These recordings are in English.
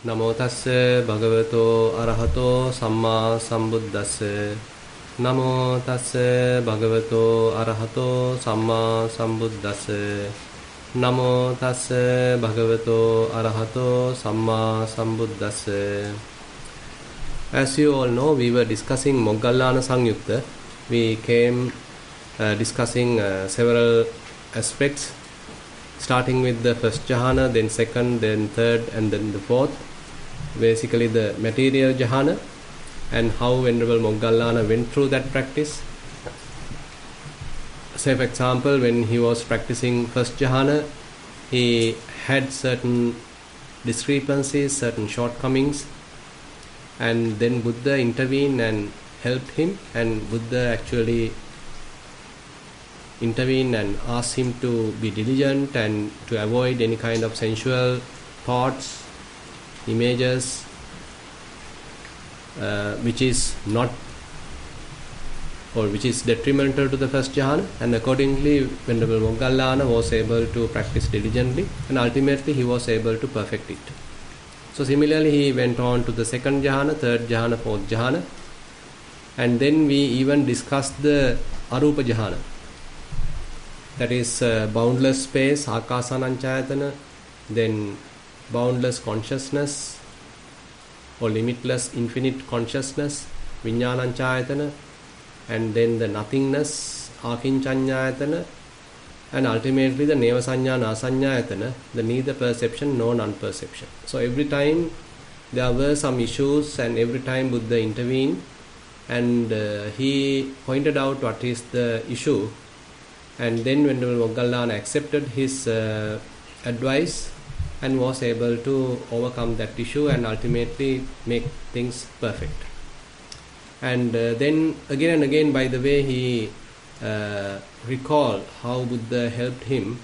Namo tassa bhagavato arahato samma sambuddhassa. Namo tassa bhagavato arahato samma sambuddhassa. Namo tassa bhagavato arahato samma sambuddhassa. As you all know, we were discussing Moggallana Samyutta. We came discussing several aspects, starting with the first jhana, then second, then third, and then the fourth. Basically the material jhana, and how Venerable Moggallana went through that practice. Say for example, when he was practicing first jhana, he had certain discrepancies, certain shortcomings, and then Buddha intervened and helped him, and Buddha actually intervened and asked him to be diligent and to avoid any kind of sensual thoughts, images, which is not, or which is detrimental to the first jhana. And accordingly, Venerable Moggallana was able to practice diligently, and ultimately he was able to perfect it. So similarly, he went on to the second jhana, third jhana, fourth jhana, and then we even discussed the arupa jhana, that is boundless space, akasananchayatana, then boundless consciousness or limitless infinite consciousness, viññānañcāyatana, and then the nothingness, ākiñcaññāyatana, and ultimately the neva saññā nāsaññāyatana, the neither perception nor non-perception. So every time there were some issues, and every time Buddha intervened, and he pointed out what is the issue, and then Venerable Moggallana accepted his advice and was able to overcome that issue and ultimately make things perfect. And then again and again, by the way, he recalled how Buddha helped him,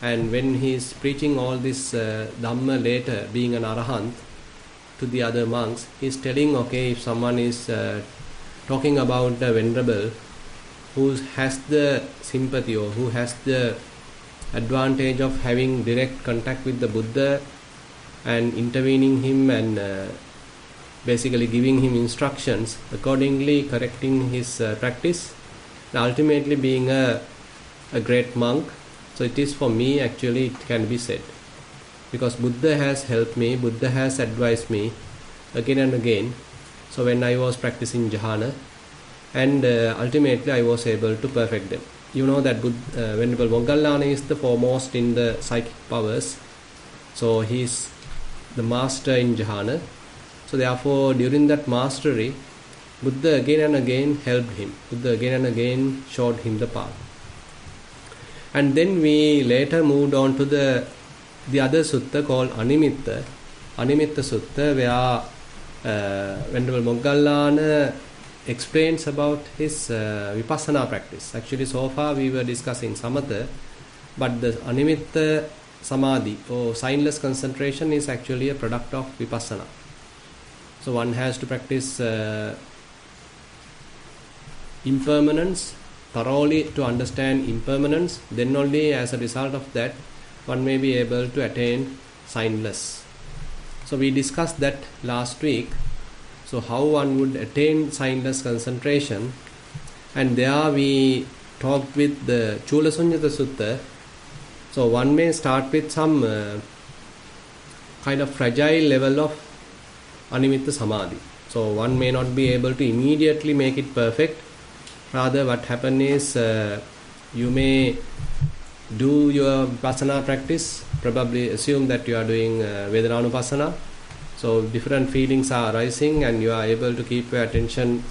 and when he is preaching all this Dhamma later, being an Arahant, to the other monks, he is telling, okay, if someone is talking about the Venerable who has the sympathy or who has the advantage of having direct contact with the Buddha and intervening him and basically giving him instructions, accordingly correcting his practice, and ultimately being a great monk. So it is for me, actually, it can be said, because Buddha has helped me, Buddha has advised me again and again. So when I was practicing jhana, and ultimately I was able to perfect them. You know that Venerable Moggallana is the foremost in the psychic powers, so he is the master in jhana. So therefore, during that mastery, Buddha again and again helped him. Buddha again and again showed him the path. And then we later moved on to the other sutta called Animitta Sutta, where Venerable Moggallana explains about his vipassana practice. Actually, so far we were discussing samatha, but the animitta samadhi or signless concentration is actually a product of vipassana. So one has to practice impermanence thoroughly to understand impermanence. Then only as a result of that, one may be able to attain signless. So we discussed that last week. So how one would attain signless concentration, and there we talked with the Chulasunyata Sutta. So one may start with some kind of fragile level of animitta samadhi. So one may not be able to immediately make it perfect. Rather, what happens is you may do your vipassana practice, probably assume that you are doing Vedananupassana. So different feelings are arising, and you are able to keep your attention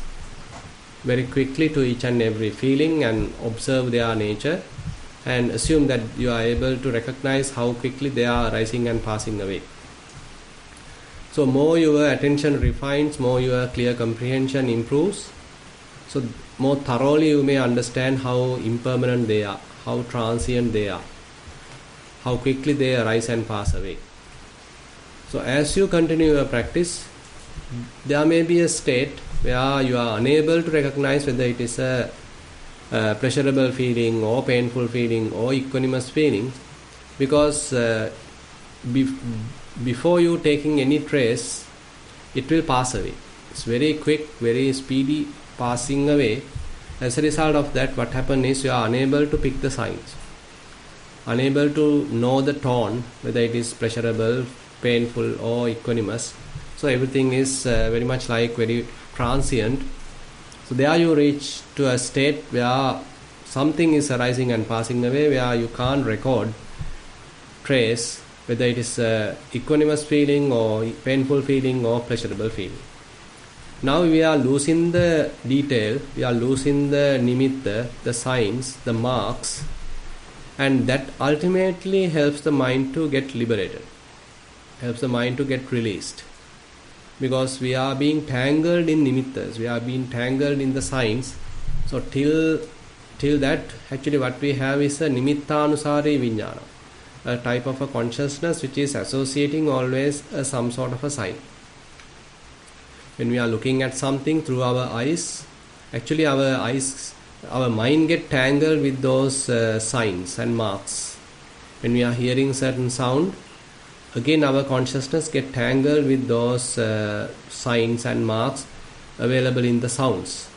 very quickly to each and every feeling and observe their nature, and assume that you are able to recognize how quickly they are arising and passing away. So more your attention refines, more your clear comprehension improves. So more thoroughly you may understand how impermanent they are, how transient they are, how quickly they arise and pass away. So as you continue your practice, there may be a state where you are unable to recognize whether it is a pleasurable feeling or painful feeling or equanimous feeling, because before you taking any trace, it will pass away. It's very quick, very speedy passing away. As a result of that, what happens is you are unable to pick the signs, unable to know the tone, whether it is pleasurable, painful or equanimous. So everything is very much like very transient. So there you reach to a state where something is arising and passing away, where you can't record, trace whether it is equanimous feeling or painful feeling or pleasurable feeling. Now we are losing the detail, we are losing the nimitta, the signs, the marks, and that ultimately helps the mind to get liberated, helps the mind to get released. Because we are being tangled in nimittas, we are being tangled in the signs. So till that, actually what we have is a nimittanusari vijnana, a type of a consciousness which is associating always some sort of a sign. When we are looking at something through our eyes, actually our mind get tangled with those signs and marks. When we are hearing certain sound, again our consciousness get tangled with those signs and marks available in the sounds.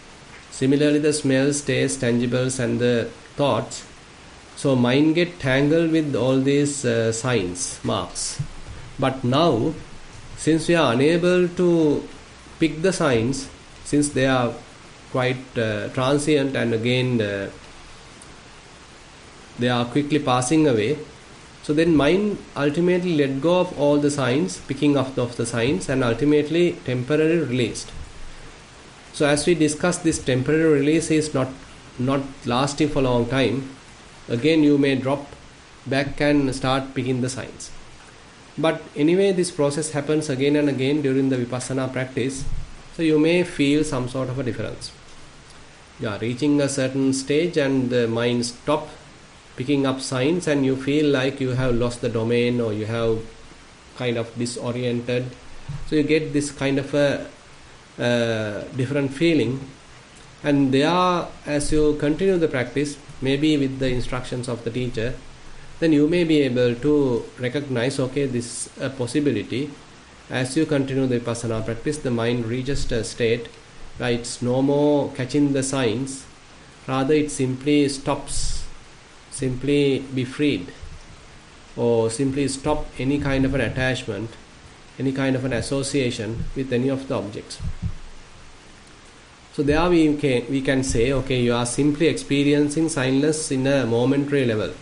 Similarly, the smells, tastes, tangibles and the thoughts. So mind get tangled with all these signs, marks. But now, since we are unable to pick the signs, since they are quite transient and again they are quickly passing away, so then mind ultimately let go of all the signs, picking up of the signs, and ultimately temporarily released. So as we discussed, this temporary release is not lasting for a long time. Again you may drop back and start picking the signs. But anyway, this process happens again and again during the vipassana practice. So you may feel some sort of a difference. You are reaching a certain stage and the mind stops picking up signs and you feel like you have lost the domain or you have kind of disoriented. So you get this kind of a different feeling. And there, as you continue the practice, maybe with the instructions of the teacher, then you may be able to recognize, okay, this is a possibility. As you continue the vipassana practice, the mind reaches a state where it's no more catching the signs, rather it simply stops, simply be freed, or simply stop any kind of an attachment, any kind of an association with any of the objects. So there we can say, okay, you are simply experiencing signless in a momentary level.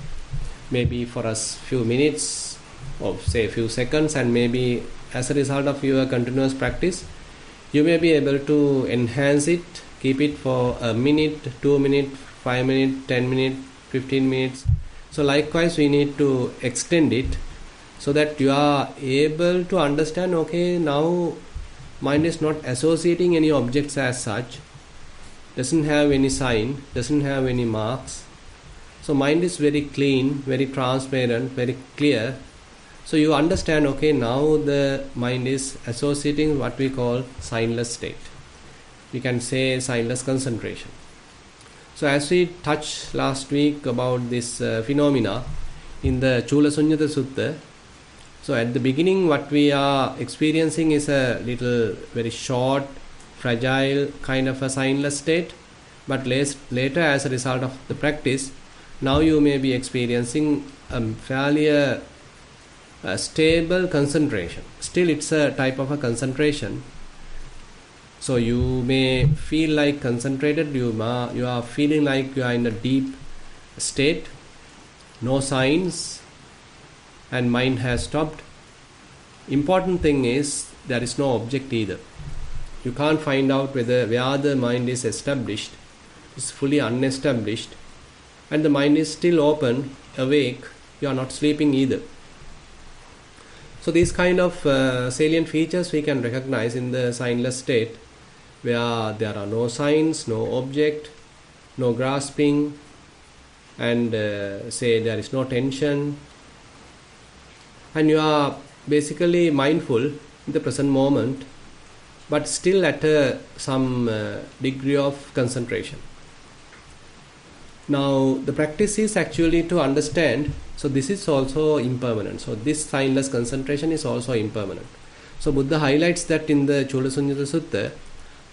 Maybe for a few minutes or say a few seconds, and maybe as a result of your continuous practice, you may be able to enhance it, keep it for a minute, 2 minutes, 5 minutes, 10 minutes, 15 minutes. So likewise we need to extend it so that you are able to understand, okay, now mind is not associating any objects as such, doesn't have any sign, doesn't have any marks. So mind is very clean, very transparent, very clear. So you understand, okay, now the mind is associating what we call signless state. We can say signless concentration. So as we touched last week about this phenomena in the Chula Sunyata Sutta, so at the beginning what we are experiencing is a little very short, fragile kind of a signless state. But later, as a result of the practice, now you may be experiencing a fairly stable concentration. Still it's a type of a concentration. So you may feel like concentrated, you are feeling like you are in a deep state, no signs, and mind has stopped. Important thing is there is no object either. You can't find out where the mind is established. It's fully unestablished, and the mind is still open, awake. You are not sleeping either. So these kind of salient features we can recognize in the signless state, where there are no signs, no object, no grasping, and say there is no tension, and you are basically mindful in the present moment, but still at some degree of concentration. Now the practice is actually to understand So this is also impermanent. So this signless concentration is also impermanent. So Buddha highlights that in the Chulasunyata Sutta,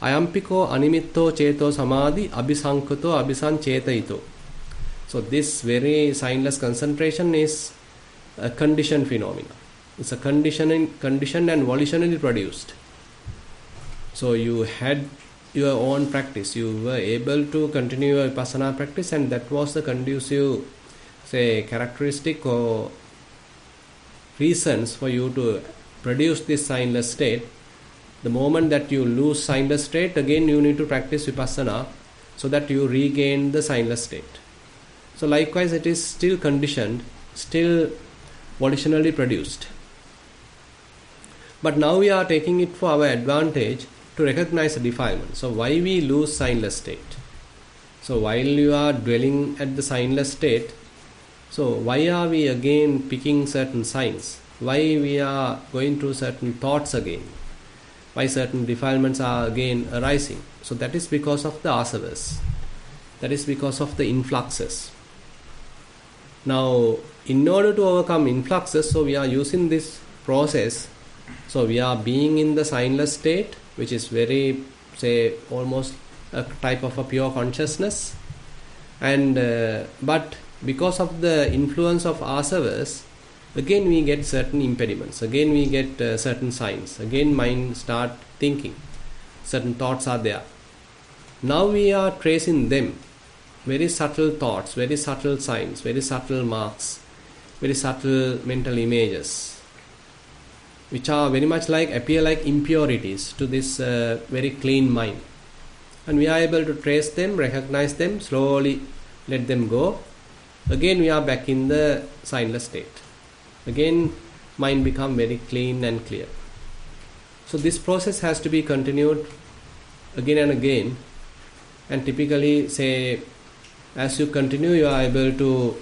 Ayampiko animitto cheto samadhi abhisankato abhisanchetayito. So this very signless concentration is a conditioned phenomena. It's a conditioned and volitionally produced. So you had your own practice. You were able to continue your vipassana practice, and that was the conducive, say, characteristic or reasons for you to produce this signless state. The moment that you lose signless state, again you need to practice vipassana so that you regain the signless state. So likewise, it is still conditioned, still volitionally produced. But now we are taking it for our advantage to recognize the defilement. So why we lose signless state? So while you are dwelling at the signless state, so why are we again picking certain signs? Why we are going through certain thoughts again? Why certain defilements are again arising? So that is because of the asavas. That is because of the influxes. Now, in order to overcome influxes, so we are using this process. So we are being in the signless state, which is very, say, almost a type of a pure consciousness. And but because of the influence of asavas, again we get certain impediments. Again we get certain signs. Again mind start thinking. Certain thoughts are there. Now we are tracing them. Very subtle thoughts, very subtle signs, very subtle marks, very subtle mental images, which are very much appear like impurities to this very clean mind. And we are able to trace them, recognize them, slowly let them go. Again we are back in the signless state. Again mind become very clean and clear. So this process has to be continued again and again. And typically, say, as you continue, you are able to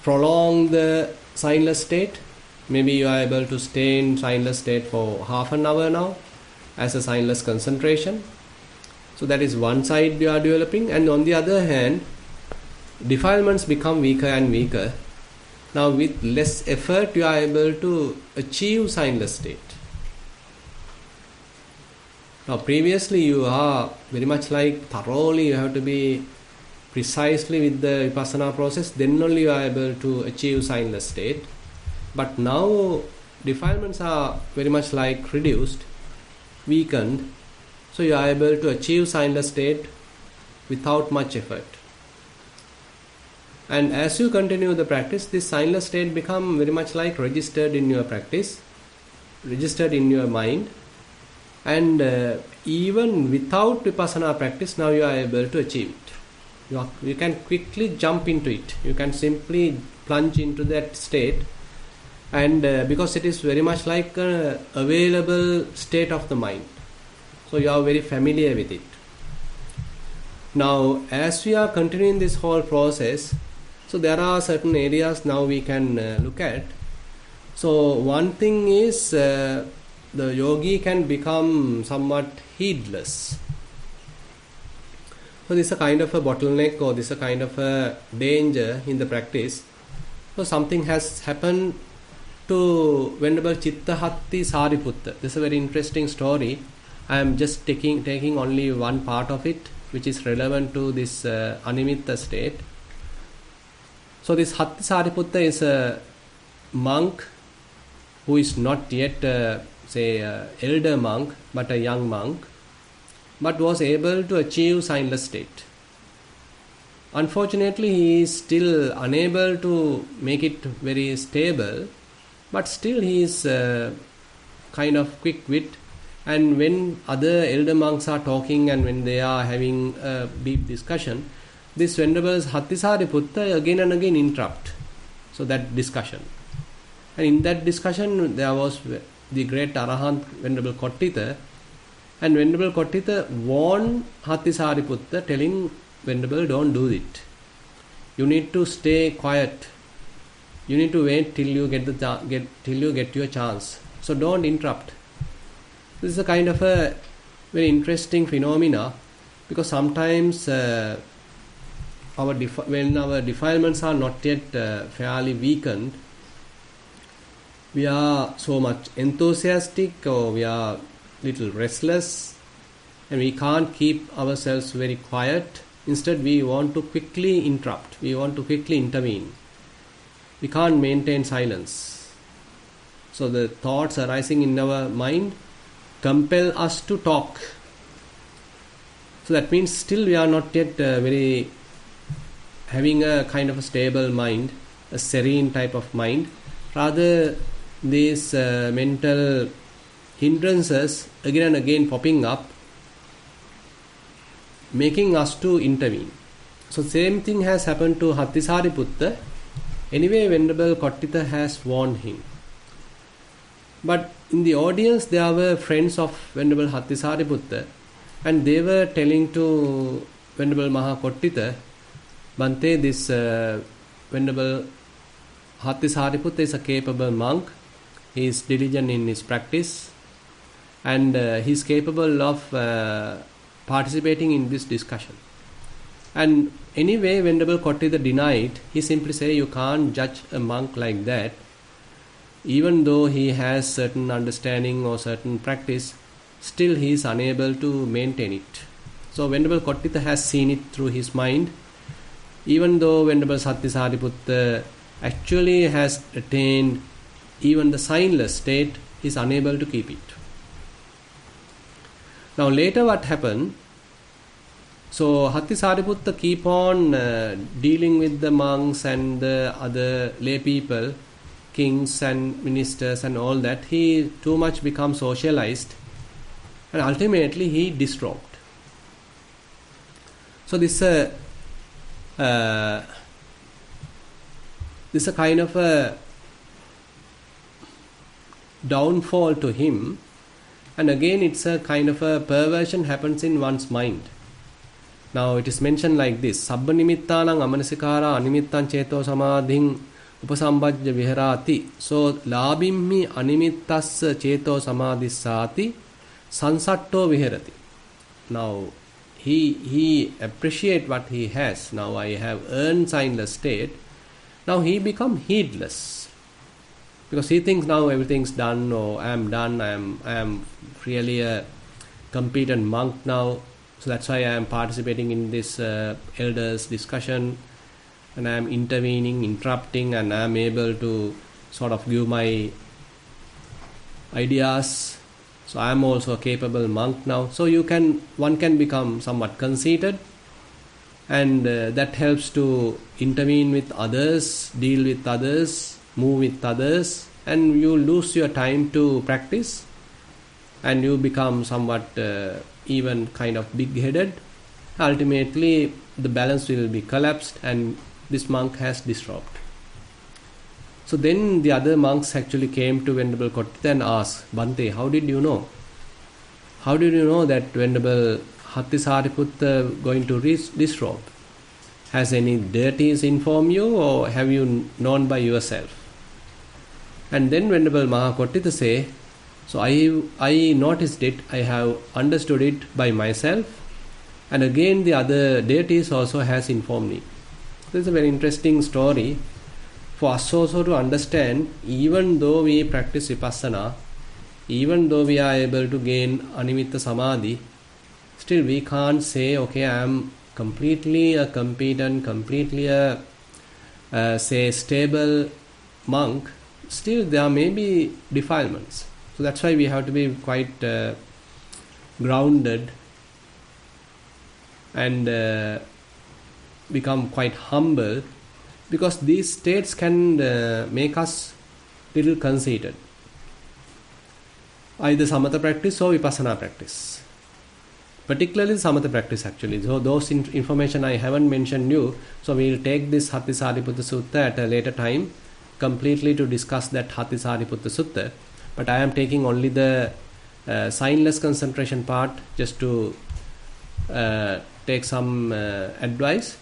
prolong the signless state. Maybe you are able to stay in signless state for half an hour now as a signless concentration. So that is one side you are developing. And on the other hand, defilements become weaker and weaker. Now with less effort you are able to achieve signless state. Now previously you are very much thoroughly, you have to be precisely with the vipassana process, then only you are able to achieve signless state. But now defilements are very much reduced, weakened, so you are able to achieve signless state without much effort. And as you continue the practice, this signless state become very much registered in your practice, registered in your mind. And even without vipassana practice, now you are able to achieve it. You can quickly jump into it. You can simply plunge into that state. And because it is very much an available state of the mind. So you are very familiar with it. Now, as we are continuing this whole process, so there are certain areas now we can look at. So one thing is, the yogi can become somewhat heedless. So this is a kind of a bottleneck, or this is a kind of a danger in the practice. So something has happened to Venerable Chittahatti Sariputta. This is a very interesting story. I am just taking only one part of it, which is relevant to this animitta state. So this Hatti Sariputta is a monk who is not yet elder monk, but a young monk, but was able to achieve signless state. Unfortunately, he is still unable to make it very stable, but still he is kind of quick wit. And when other elder monks are talking and when they are having a deep discussion, this Venerable Hattisariputta again and again interrupt that discussion. And in that discussion, there was the great Arahant Venerable Kottita, and Venerable Kottita warned Hattisariputta, telling Venerable, don't do it. You need to stay quiet. You need to wait till you get your chance. So don't interrupt. This is a kind of a very interesting phenomena, because sometimes when our defilements are not yet fairly weakened, we are so much enthusiastic, or we are little restless, and we can't keep ourselves very quiet. Instead, we want to quickly interrupt, we want to quickly intervene. We can't maintain silence. So the thoughts arising in our mind compel us to talk. So that means still we are not yet very having a kind of a stable mind, a serene type of mind. Rather, these mental hindrances again and again popping up, making us to intervene. So same thing has happened to Hattisariputta. Anyway, Venerable Kottitha has warned him. But in the audience there were friends of Venerable Hattisariputta, and they were telling to Venerable Mahakottitha, Bhante, this Venerable Hattisariputta is a capable monk. He is diligent in his practice, and he is capable of participating in this discussion. And anyway, Venerable Kottitha denied. He simply said, you can't judge a monk like that. Even though he has certain understanding or certain practice, still he is unable to maintain it. So Venerable Kottitha has seen it through his mind. Even though Venerable Hattisariputta actually has attained even the signless state, he is unable to keep it. Now later what happened? So Hattisariputta keep on dealing with the monks and the other lay people, kings and ministers and all that. He too much become socialized, and ultimately he disrobed. So this is a kind of a downfall to him, and again it's a kind of a perversion happens in one's mind. Now it is mentioned like this: Sabba nimittanang amanasikara animittan cheto samadhin upasambhajya viharati. So labimmi animittas cheto samadhisati sansatto viharati. Now he appreciate what he has. Now I have earned signless state. Now he become heedless, because he thinks now everything's done, or I am done, I am really a competent monk now. So that's why I am participating in this elders discussion, and I am intervening, interrupting, and I am able to sort of give my ideas. So I am also a capable monk now. So one can become somewhat conceited, and that helps to intervene with others, deal with others, move with others, and you lose your time to practice, and you become somewhat even kind of big-headed. Ultimately the balance will be collapsed, and this monk has disrobed. So then the other monks actually came to Venerable Kottitha and asked, Bhante, how did you know? How did you know that Venerable Hattisariputta going to disrobe? Has any deities informed you, or have you known by yourself? And then Venerable Mahakottitha say, so I noticed it, I have understood it by myself, and again the other deities also has informed me. This is a very interesting story for us also to understand. Even though we practice vipassana, even though we are able to gain animitta samadhi, still we can't say, okay, I am completely a competent, completely a say stable monk. Still there may be defilements. So that's why we have to be quite grounded and become quite humble, because these states can make us little conceited. Either samatha practice or vipassana practice. Particularly samatha practice actually. So those information I haven't mentioned you. So we will take this Hattisariputta Sutta at a later time completely to discuss that Hattisariputta Sutta. But I am taking only the signless concentration part just to take some advice.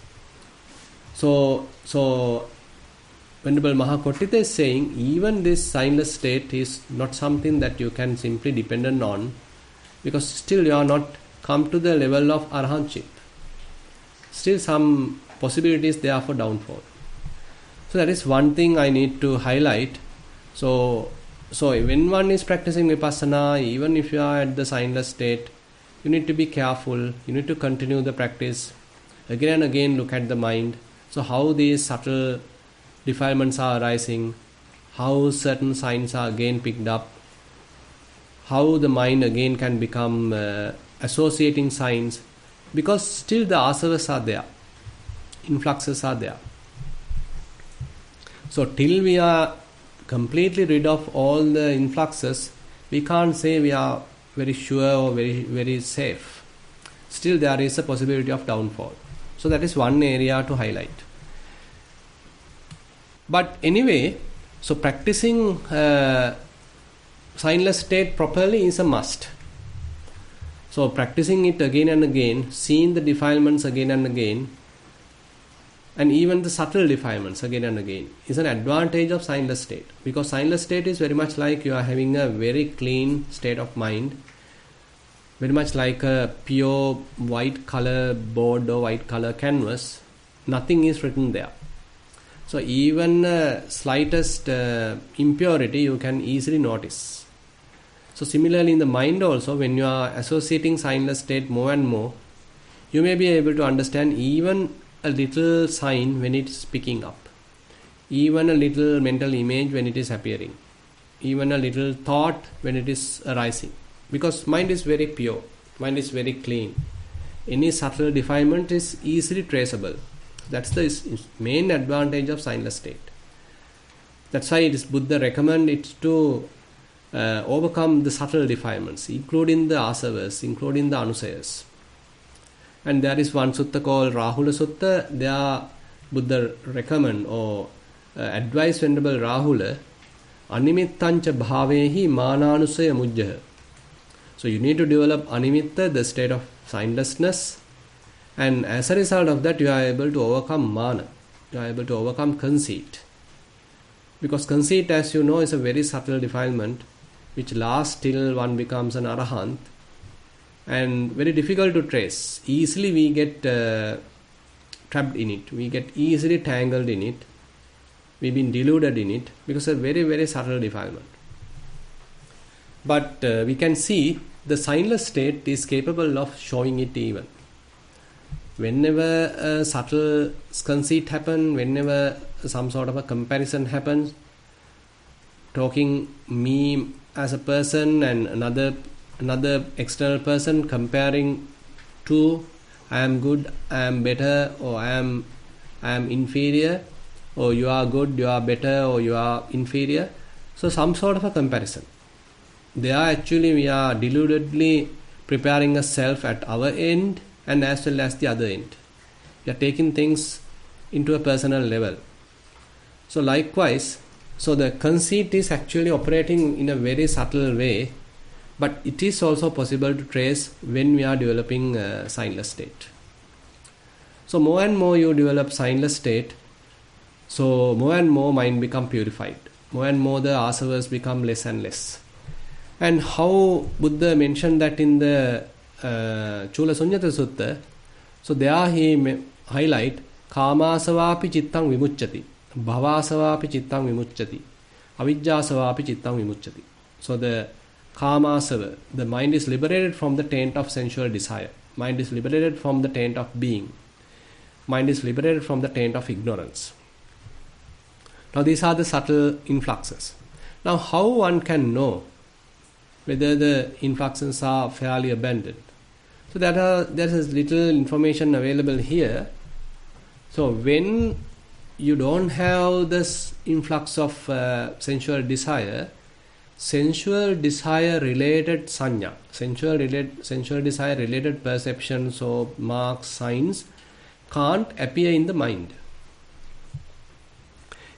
So Venerable Mahakottitha is saying, even this signless state is not something that you can simply depend on, because still you are not come to the level of arahantship. Still some possibilities there for downfall. So that is one thing I need to highlight. So when one is practicing vipassana, even if you are at the signless state, you need to be careful. You need to continue the practice. Again and again look at the mind. So how these subtle defilements are arising, how certain signs are again picked up, how the mind again can become associating signs, because still the asavas are there, influxes are there. So till we are completely rid of all the influxes, we can't say we are very sure or very, very safe. Still there is a possibility of downfall. So that is one area to highlight. But anyway, so practicing signless state properly is a must. So practicing it again and again, seeing the defilements again and again, and even the subtle defilements again and again, is an advantage of signless state. Because signless state is very much like you are having a very clean state of mind, very much like a pure white color board or white color canvas. Nothing is written there. So even slightest impurity you can easily notice. So similarly in the mind also, when you are associating signless state more and more, you may be able to understand even a little sign when it is picking up, even a little mental image when it is appearing, even a little thought when it is arising. Because mind is very pure, mind is very clean. Any subtle defilement is easily traceable. That's the main advantage of signless state. That's why it is Buddha recommend it to overcome the subtle defilements, including the asavas, including the anusayas. And there is one sutta called Rahula Sutta. There Buddha recommend or advise Venerable Rahula, animittancha bhavehi mananusaya mujjaha. So you need to develop animitta, the state of signlessness, and as a result of that you are able to overcome mana, you are able to overcome conceit. Because conceit, as you know, is a very subtle defilement which lasts till one becomes an arahant, and very difficult to trace. Easily we get trapped in it, we get easily tangled in it, we've been deluded in it, because it's a very, very subtle defilement. But we can see the signless state is capable of showing it even. Whenever a subtle conceit happens, whenever some sort of a comparison happens, talking me as a person and another external person comparing to, I am good, I am better, or I am inferior, or you are good, you are better, or you are inferior. So some sort of a comparison. There actually we are deludedly preparing a self at our end and as well as the other end. We are taking things into a personal level. So likewise, so the conceit is actually operating in a very subtle way, but it is also possible to trace when we are developing a signless state. So more and more you develop signless state, so more and more mind become purified. More and more the asavas become less and less. And how Buddha mentioned that in the Chula Sunyata Sutta, so there he highlight Kamasavapi chittang vimucchati, Bhavasavapi chittang vimucchati, Avijjasavapi chittang vimucchati. So the Kamasava, the mind is liberated from the taint of sensual desire. Mind is liberated from the taint of being. Mind is liberated from the taint of ignorance. Now these are the subtle influxes. Now how one can know whether the influxes are fairly abandoned? So there is little information available here. So when you don't have this influx of sensual desire related sanya, sensual desire related perceptions or marks, signs can't appear in the mind.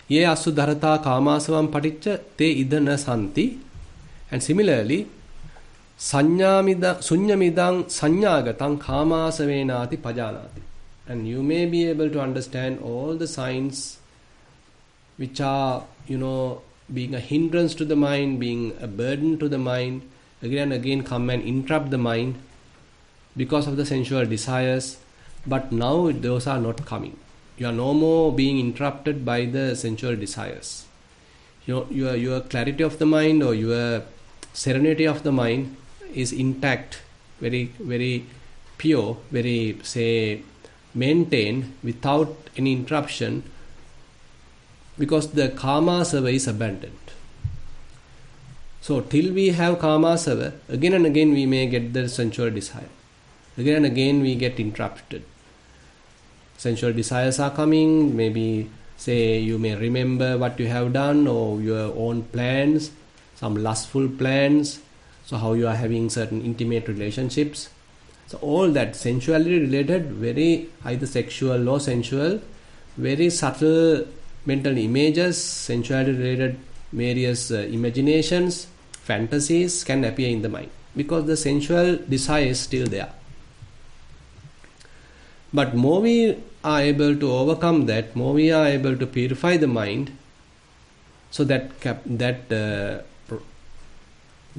Ye asu dharata kamasavam paticca te idana santi. And similarly, sunyamidang sanyagatang kamasavenati pajanati. And you may be able to understand all the signs which are, being a hindrance to the mind, being a burden to the mind, again and again come and interrupt the mind because of the sensual desires. But now those are not coming. You are no more being interrupted by the sensual desires. Your clarity of the mind or your serenity of the mind is intact, very, very pure, very, say, maintained without any interruption, because the karma seva is abandoned. So till we have karma seva, again and again we may get the sensual desire. Again and again we get interrupted. Sensual desires are coming, maybe say you may remember what you have done or your own plans, some lustful plans, so how you are having certain intimate relationships. So all that sensuality related, very either sexual or sensual, very subtle mental images, sensuality related various imaginations, fantasies can appear in the mind, because the sensual desire is still there. But more we are able to overcome that, more we are able to purify the mind, so that the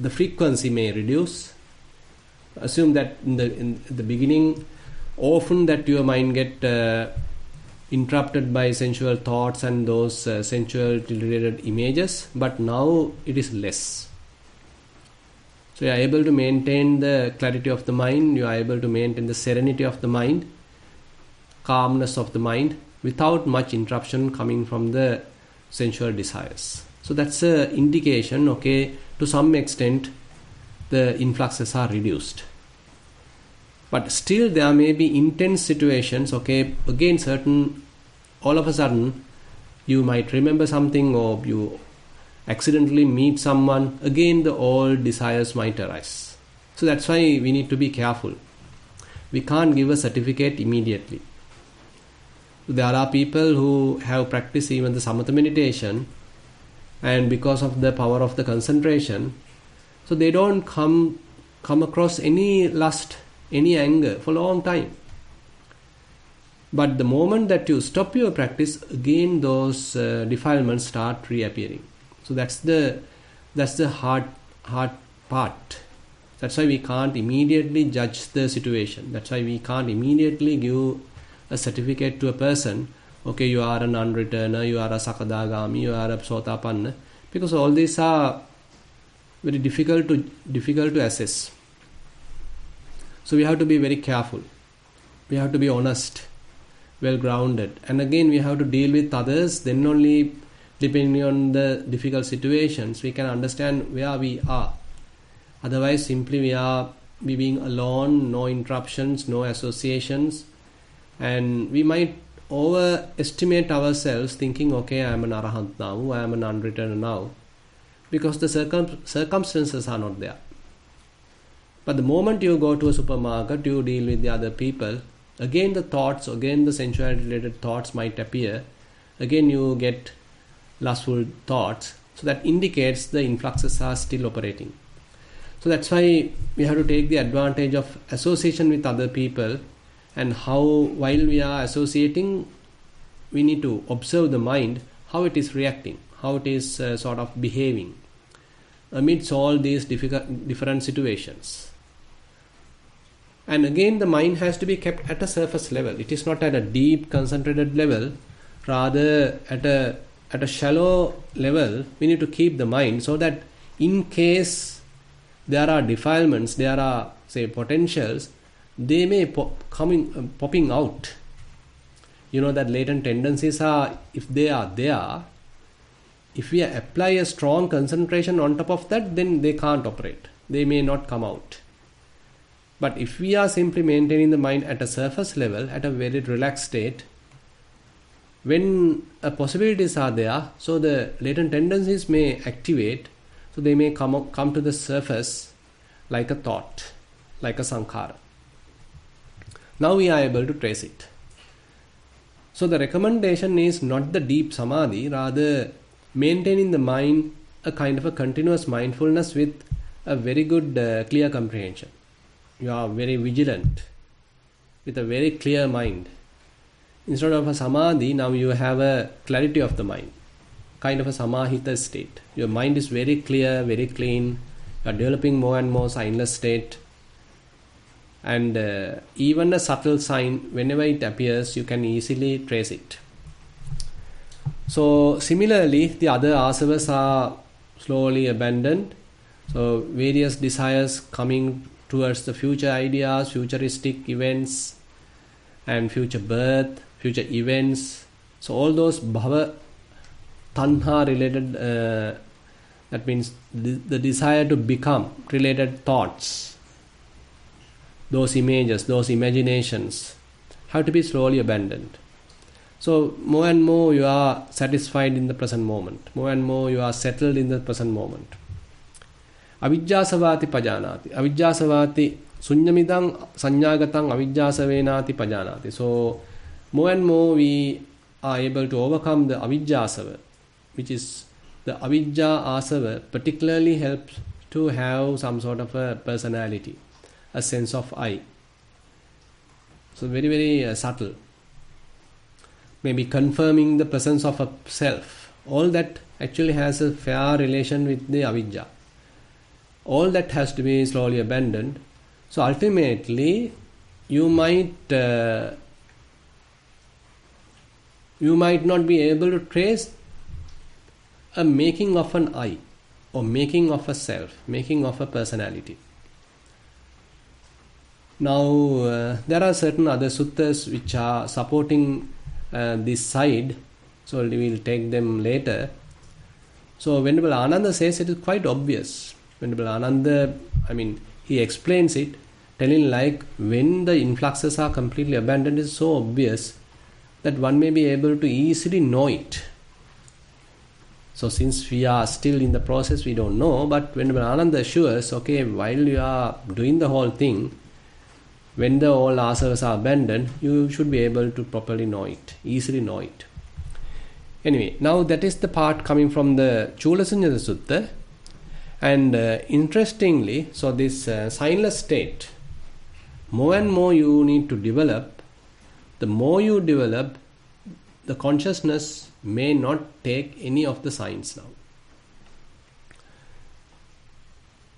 frequency may reduce. Assume that in the beginning, often that your mind get interrupted by sensual thoughts and those sensual related images, but now it is less. So you are able to maintain the clarity of the mind, you are able to maintain the serenity of the mind, calmness of the mind, without much interruption coming from the sensual desires. So that's an indication, okay, to some extent the influxes are reduced. But still there may be intense situations, okay, again certain, all of a sudden you might remember something or you accidentally meet someone, again the old desires might arise. So that's why we need to be careful. We can't give a certificate immediately. There are people who have practiced even the samatha meditation, and because of the power of the concentration, so they don't come across any lust, any anger for a long time. But the moment that you stop your practice, again those defilements start reappearing. So that's the hard part. That's why we can't immediately judge the situation. That's why we can't immediately give a certificate to a person, okay, you are an unreturner, you are a sakadagami, you are a sotapanna, because all these are very difficult to assess. So we have to be very careful. We have to be honest, well grounded, and again we have to deal with others. Then only, depending on the difficult situations, we can understand where we are. Otherwise, simply we being alone, no interruptions, no associations, and we might overestimate ourselves, thinking, okay, I am an arahant now, I am an unreturner now, because the circumstances are not there. But the moment you go to a supermarket, you deal with the other people, again the thoughts, again the sensuality related thoughts might appear, again you get lustful thoughts. So that indicates the influxes are still operating. So that's why we have to take the advantage of association with other people, and how, while we are associating, we need to observe the mind, how it is reacting, how it is sort of behaving amidst all these different situations. And again the mind has to be kept at a surface level. It is not at a deep concentrated level, rather at a shallow level. We need to keep the mind, so that in case there are defilements, there are, say, potentials, they may popping out. You know that latent tendencies are, if they are there, if we apply a strong concentration on top of that, then they can't operate. They may not come out. But if we are simply maintaining the mind at a surface level, at a very relaxed state, when possibilities are there, so the latent tendencies may activate, so they may come to the surface like a thought, like a sankhara. Now we are able to trace it. So the recommendation is not the deep samadhi, rather maintaining the mind, a kind of a continuous mindfulness with a very good clear comprehension. You are very vigilant with a very clear mind. Instead of a samadhi, now you have a clarity of the mind, kind of a samahita state. Your mind is very clear, very clean. You are developing more and more signless state. And even a subtle sign, whenever it appears, you can easily trace it. So similarly, the other asavas are slowly abandoned. So various desires coming towards the future ideas, futuristic events, and future birth, future events. So all those bhava tanha related, that means the desire to become related thoughts, those images, those imaginations have to be slowly abandoned. So more and more you are satisfied in the present moment. More and more you are settled in the present moment. Avijjasavati pajanati. Avijjasavati sunyamidang sanyagatang avijjasavenati pajanati. So more and more we are able to overcome the avijjasava, which is the avijja asava particularly helps to have some sort of a personality, a sense of I. So very, very subtle. Maybe confirming the presence of a self. All that actually has a fair relation with the avijja. All that has to be slowly abandoned. So ultimately, you might not be able to trace a making of an I, or making of a self, making of a personality. Now, there are certain other suttas which are supporting this side, so we will take them later. So Venerable Ananda says it is quite obvious. Venerable Ananda, he explains it, telling like when the influxes are completely abandoned, it is so obvious that one may be able to easily know it. So since we are still in the process, we don't know, but Venerable Ananda assures, okay, while you are doing the whole thing, when the all asavas are abandoned, you should be able to properly know it, easily know it. Anyway, now that is the part coming from the Chulasunjata Sutta. And interestingly, so this signless state, more and more you need to develop. The more you develop, the consciousness may not take any of the signs now.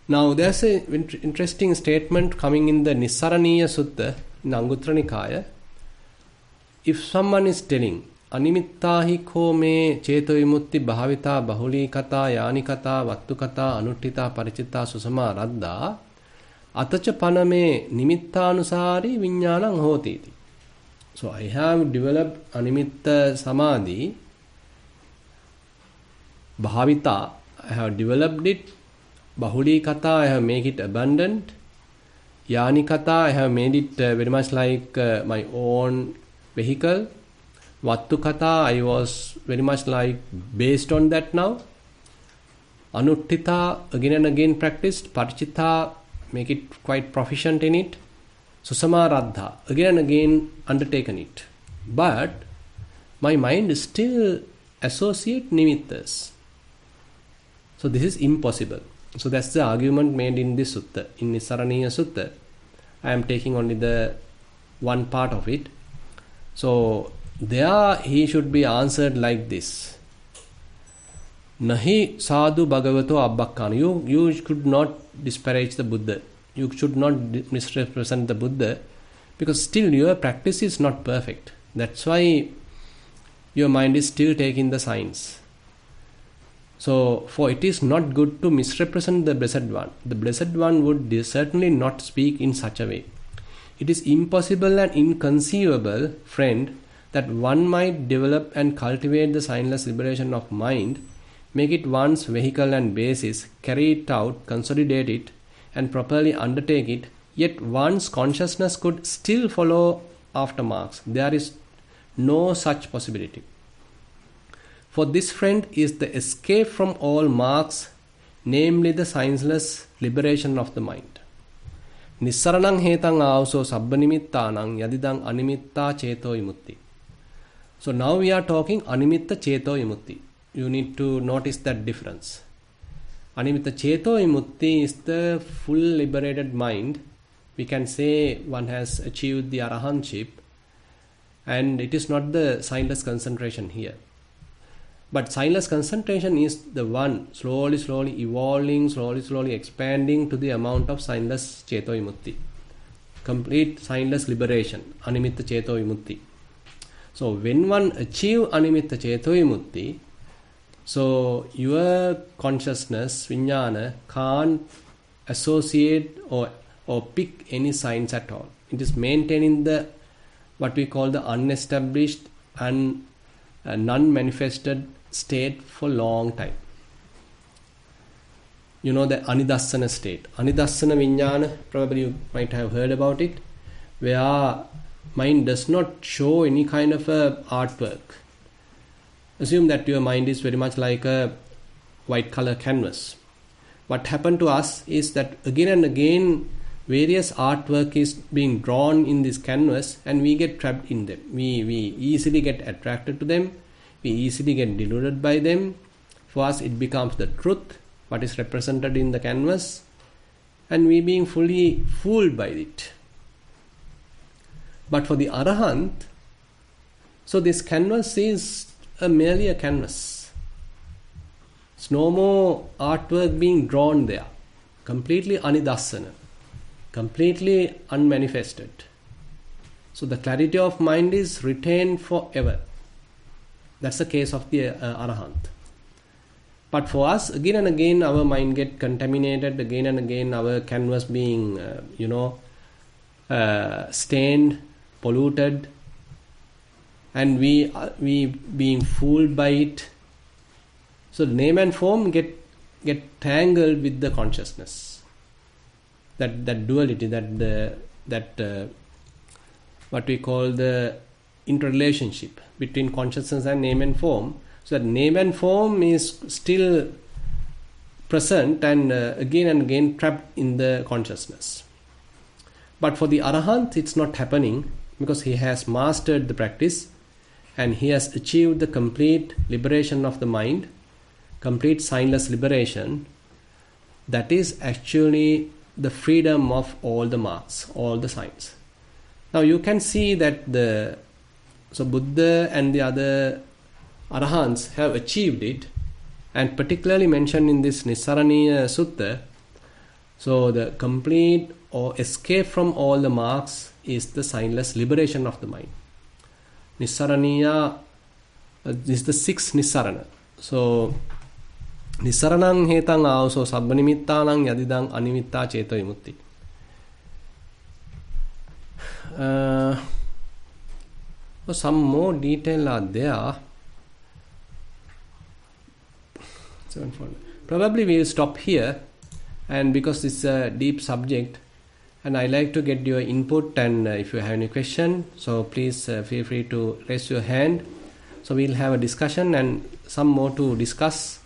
Now there's an interesting statement coming in the Nissarana Sutta in Anguttara Nikaya. If someone is telling Animittahi ko me cheto vimutti bhavita bahuli kata yani kata vattu kata anuttita paricita susama radda atacha paname nimittanusari viññānaṁ hoti. So I have developed animitta samadhi, bhavita, I have developed it. Bahuli kata, I have made it abundant. Yani kata, I have made it very much like my own vehicle. Vattu kata, I was very much like based on that now. Anuttita, again and again practiced. Parichita, make it quite proficient in it. Susama Radha, again and again undertaken it. But my mind still associate nimittas. So this is impossible. So that's the argument made in this sutta, in Nissarana Sutta. I am taking only the one part of it. So there he should be answered like this. Nahi sadhu bhagavato abbakkana. You should not disparage the Buddha. You should not misrepresent the Buddha, because still your practice is not perfect. That's why your mind is still taking the signs. So, for it is not good to misrepresent the Blessed One. The Blessed One would certainly not speak in such a way. It is impossible and inconceivable, friend, that one might develop and cultivate the signless liberation of mind, make it one's vehicle and basis, carry it out, consolidate it, and properly undertake it, yet one's consciousness could still follow aftermarks. There is no such possibility. For this friend is the escape from all marks, namely the signless liberation of the mind. Nissaranang hetang aoso sabbanimittanang yadidang animitta cheto vimutti. So now we are talking animitta cheto vimutti. You need to notice that difference. Animitta cheto vimutti is the full liberated mind. We can say one has achieved the arahantship, and it is not the signless concentration here. But signless concentration is the one slowly evolving, slowly expanding to the amount of signless cheto vimutti. complete signless liberation, animitta ceto vimutti. So when one achieve animitta ceto vimutti, so your consciousness, vijnana, can't associate or pick any signs at all. It is maintaining the what we call the unestablished and non-manifested state for long time. You know the anidassana state. Anidassana vijnana, probably you might have heard about it, where mind does not show any kind of a artwork. Assume that your mind is very much like a white color canvas. What happened to us is that again and again various artwork is being drawn in this canvas and we get trapped in them. We easily get attracted to them. We easily get deluded by them. For us it becomes the truth, what is represented in the canvas, and we being fully fooled by it. But for the Arahant, so this canvas is merely a canvas. It's no more artwork being drawn there. Completely anidassana. Completely unmanifested. So the clarity of mind is retained forever. That's the case of the Arahant. But for us, again and again, our mind get contaminated. Again and again, our canvas being, stained, polluted, and we being fooled by it. So the name and form get tangled with the consciousness. That duality, that what we call the interrelationship between consciousness and name and form. So that name and form is still present and again trapped in the consciousness. But for the Arahant, it's not happening because he has mastered the practice and he has achieved the complete liberation of the mind, complete signless liberation. That is actually the freedom of all the marks, all the signs. Now you can see that Buddha and the other Arahants have achieved it, and particularly mentioned in this Nissarana Sutta. So the complete or escape from all the marks is the signless liberation of the mind. Nissarana is the sixth Nissarana. So Nissaranang hetang aoso sabbanimittanang yadidang animitta ceto vimutti. Some more detail are there. Probably we will stop here, and because it's a deep subject and I like to get your input, and if you have any question, so please feel free to raise your hand. So we'll have a discussion and some more to discuss,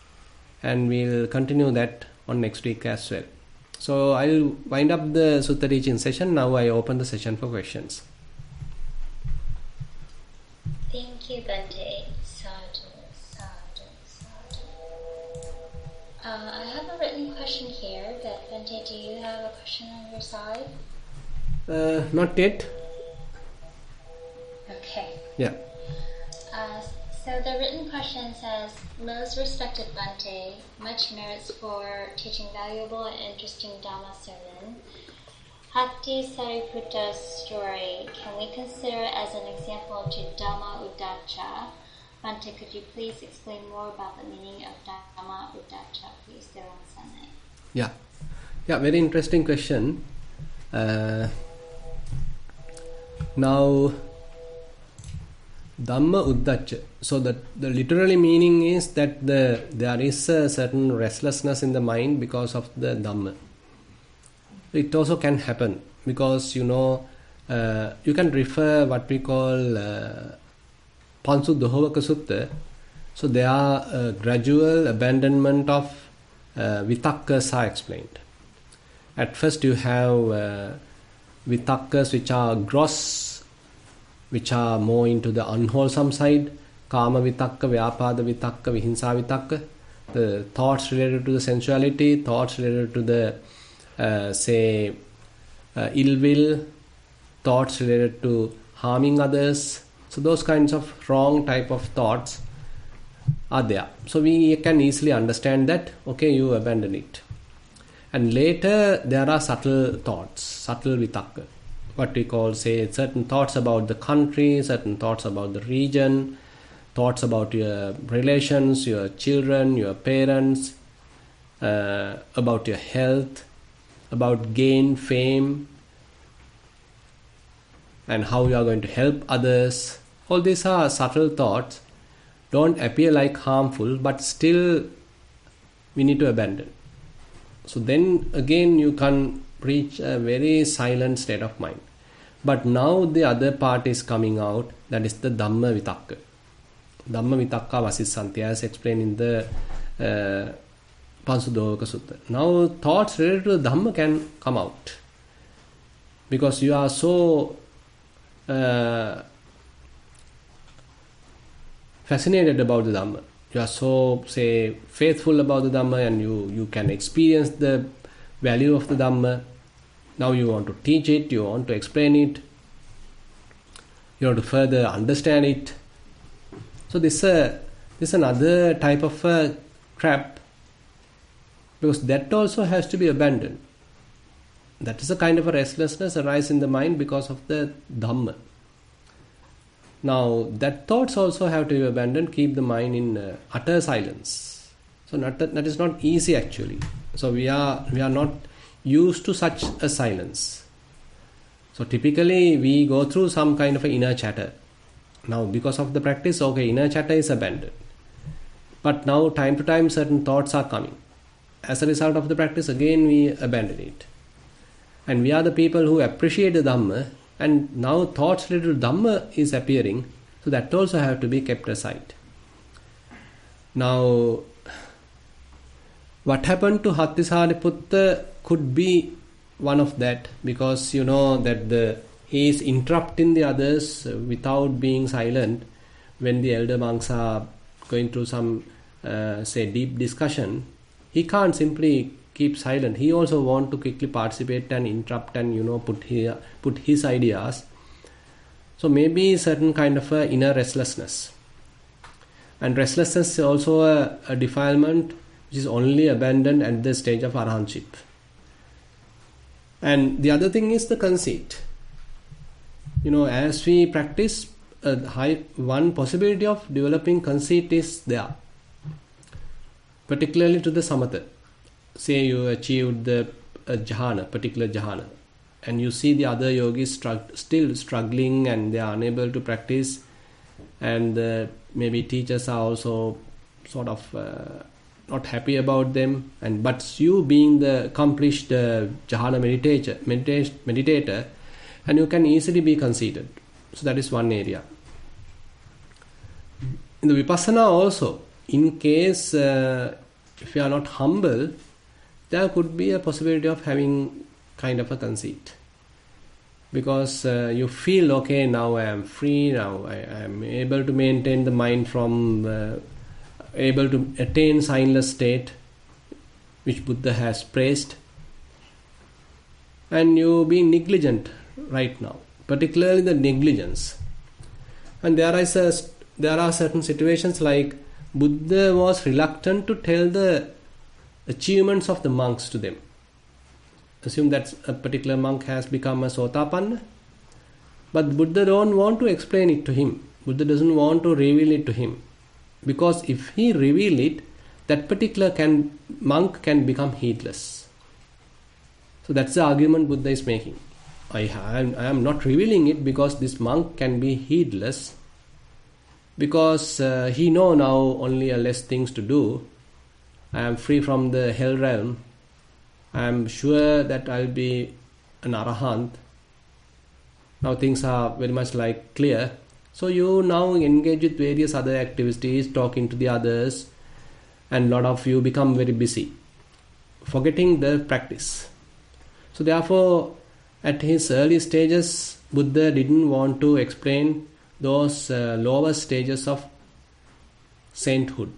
and we'll continue that on next week as well. So I'll wind up the Sutta teaching session. Now I open the session for questions. Thank you, Bhante. Sadhu, sadhu, sadhu. I have a written question here, but Bhante, do you have a question on your side? Not yet. Okay. Yeah. So the written question says, most respected Bhante, much merits for teaching valuable and interesting Dhamma sermon. Hatti Sariputta's story, can we consider as an example to Dhamma Uddacha? Bhante, could you please explain more about the meaning of Dhamma Uddacha, please, Thero and Sanai? Yeah, very interesting question. Now, Dhamma Uddacha. So the literally meaning is that there is a certain restlessness in the mind because of the Dhamma. It also can happen because you can refer what we call Pansu Dohovaka Sutta. So there are a gradual abandonment of vitakkas are explained. At first you have vitakkas which are gross, which are more into the unwholesome side. Kama vitakka, vyapada vitakka, vihinsa vitakka. The thoughts related to the sensuality, thoughts related to the ill will, thoughts related to harming others. So those kinds of wrong type of thoughts are there. So we can easily understand that, okay, you abandon it. And later there are subtle thoughts, subtle vitakka. what we call, say, certain thoughts about the country, certain thoughts about the region, thoughts about your relations, your children, your parents, about your health, about gain, fame, and how you are going to help others. All these are subtle thoughts, don't appear like harmful, but still we need to abandon. So then again you can reach a very silent state of mind. But now the other part is coming out, that is the Dhamma Vitakka. Dhamma Vitakka Vasissanti, as explained in the Pansudovaka Sutta. Now thoughts related to the Dhamma can come out, because you are so fascinated about the Dhamma. You are so, say, faithful about the Dhamma, and you can experience the value of the Dhamma. Now you want to teach it, you want to explain it, you want to further understand it. So this is another type of trap, because that also has to be abandoned. That is a kind of a restlessness arise in the mind because of the Dhamma. Now that thoughts also have to be abandoned, keep the mind in utter silence. So that is not easy actually. So we are not used to such a silence. So typically we go through some kind of an inner chatter. Now because of the practice, okay, inner chatter is abandoned. But now time to time certain thoughts are coming. As a result of the practice, again we abandon it. And we are the people who appreciate the Dhamma, and now thoughts related to Dhamma is appearing, so that also have to be kept aside. Now, what happened to Hattisariputta could be one of that, because you know that he is interrupting the others without being silent when the elder monks are going through some, say, deep discussion. He can't simply keep silent. He also want to quickly participate and interrupt and put his ideas. So maybe certain kind of a inner restlessness. And restlessness is also a defilement which is only abandoned at the stage of arahantship. And the other thing is the conceit. As we practice, one possibility of developing conceit is there, particularly to the samatha. Say you achieved the particular jhana, and you see the other yogis still struggling and they are unable to practice, and maybe teachers are also sort of not happy about them, but you being the accomplished jhana meditator, and you can easily be conceited. So that is one area. In the vipassana also, in case if you are not humble, there could be a possibility of having kind of a conceit, because you feel, okay, now I am free, now I am able to maintain the mind from able to attain signless state which Buddha has praised, and you being negligent right now, particularly the negligence. And there are certain situations like Buddha was reluctant to tell the achievements of the monks to them. Assume that a particular monk has become a Sotapanna, but Buddha don't want to explain it to him. Buddha doesn't want to reveal it to him, because if he reveal it, that particular monk can become heedless. So that's the argument Buddha is making. I am not revealing it because this monk can be heedless, because he know now only less things to do. I am free from the hell realm. I am sure that I will be an arahant. Now things are very much like clear. So you now engage with various other activities, talking to the others, and a lot of you become very busy, forgetting the practice. So therefore, at his early stages, Buddha didn't want to explain those lower stages of sainthood.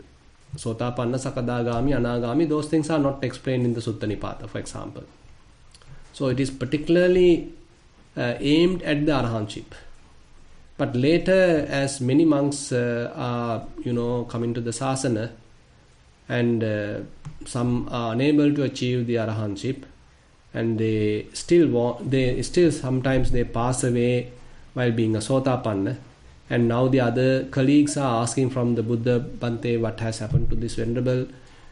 Sotapanna, Sakadagami, Anagami, those things are not explained in the Sutta Nipata, for example. So it is particularly aimed at the arahantship. But later, as many monks are coming to the sasana, and some are unable to achieve the arahantship, and they still sometimes they pass away while being a Sotapanna. And now the other colleagues are asking from the Buddha, Bhante, what has happened to this venerable?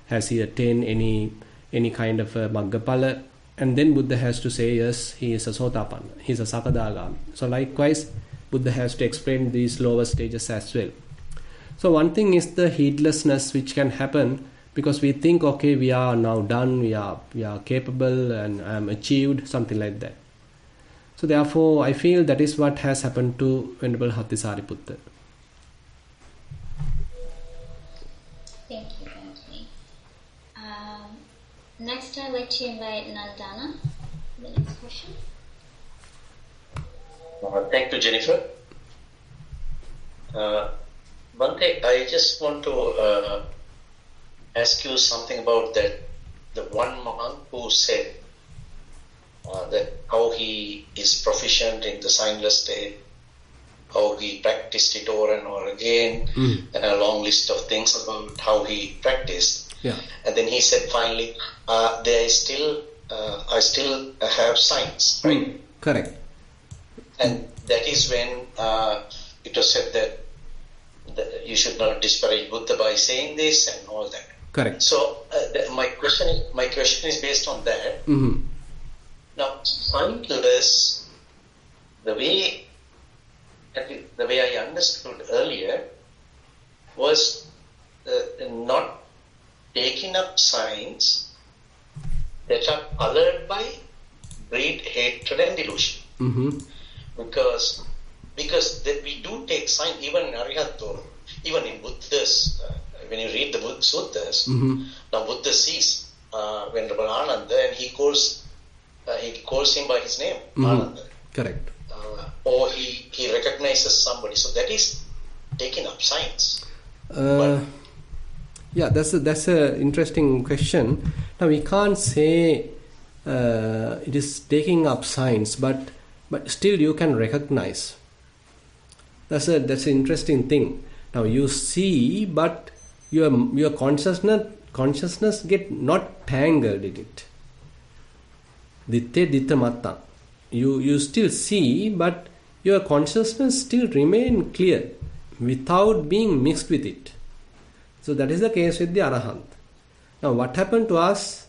Has he attained any kind of a Maggapala? And then Buddha has to say, yes, he is a Sotapanna, he is a Sakadagami. So likewise, Buddha has to explain these lower stages as well. So one thing is the heedlessness which can happen because we think, okay, we are now done, we are capable and I am achieved, something like that. So therefore, I feel that is what has happened to Venerable Hattisariputta. Thank you, Bhante. Next, I'd like to invite Nandana. The next question. Thank you, Jennifer. Bhante, I just want to ask you something about that. The one monk who said that how he is proficient in the signless state, how he practiced it over and over again, and a long list of things about how he practiced. Yeah. And then he said finally, I still have signs, right? Correct. And that is when it was said that you should not disparage Buddha by saying this and all that. Correct. So my question is based on that. Now, signless, the way I understood earlier was not taking up signs that are colored by greed, hatred, and delusion. Because we do take sign even in Arihato, even in Buddha's. When you read the Suttas, now Buddha sees Venerable Ananda and he calls him by his name, Ananda. Correct. Or he recognizes somebody. So that is taking up signs. Yeah, that's a interesting question. Now we can't say it is taking up signs, but still you can recognize. That's an interesting thing. Now you see, but your consciousness get not tangled in it. Ditte ditta matta. You still see, but your consciousness still remain clear without being mixed with it. So that is the case with the Arahant. Now what happened to us?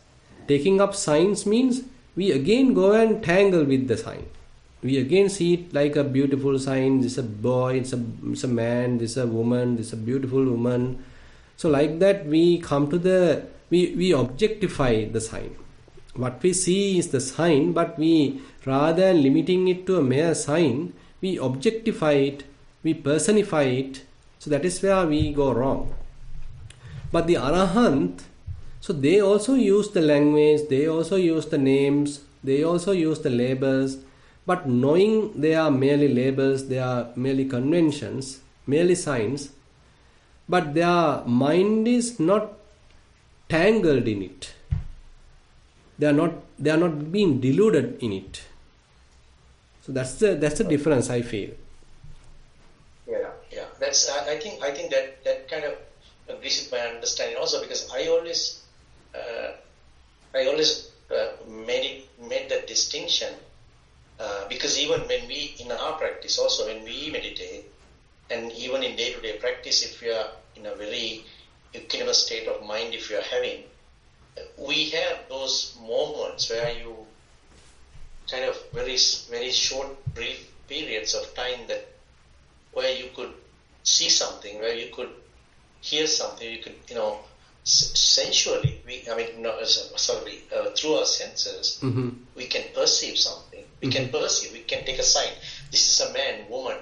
Taking up signs means we again go and tangle with the sign. We again see it like a beautiful sign. This is a boy, it's a man, this is a woman, this is a beautiful woman. So like that we come to we objectify the sign. What we see is the sign, but we, rather than limiting it to a mere sign, we objectify it, we personify it. So that is where we go wrong. But the Arahant, so they also use the language, they also use the names, they also use the labels, but knowing they are merely labels, they are merely conventions, merely signs, but their mind is not tangled in it. They are not being deluded in it. So that's the difference I feel. Yeah. That's I think that kind of agrees with my understanding also, because I always made that distinction because even when we in our practice also when we meditate and even in day-to-day practice, if we are in a very equanimous state of mind, if you are having, we have those moments where you kind of very short, brief periods of time where you could see something, where you could hear something, you could, sensually, through our senses, we can perceive something. We can perceive, we can take a sign. This is a man, woman.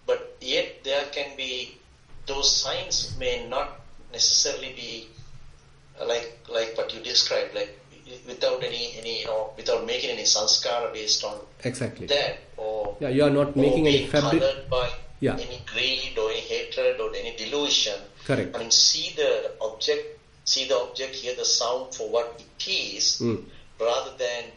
But yet there can be, those signs may not necessarily be like what you described, like without any without making any sanskara based on exactly that, or you are not making any fabric colored by any greed or any hatred or any delusion. Correct. I mean, see the object, hear the sound for what it is, rather than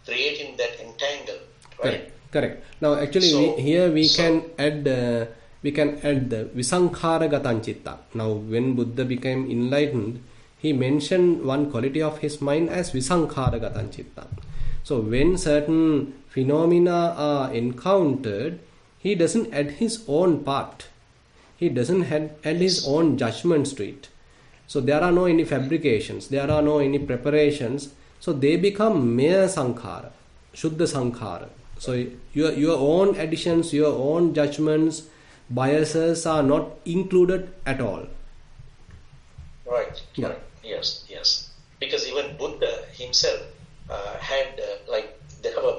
creating that entangle. Right? Correct. Now, actually, we can add the visankhara gatan citta. Now, when Buddha became enlightened, he mentioned one quality of his mind as visankhara gatan citta. So when certain phenomena are encountered, he doesn't add his own part. He doesn't add his own judgments to it. So there are no any fabrications, there are no any preparations. So they become mere sankhara, shuddha sankhara. So your own additions, your own judgments, biases are not included at all. Right. Yeah. Right. Yes. Because even Buddha himself had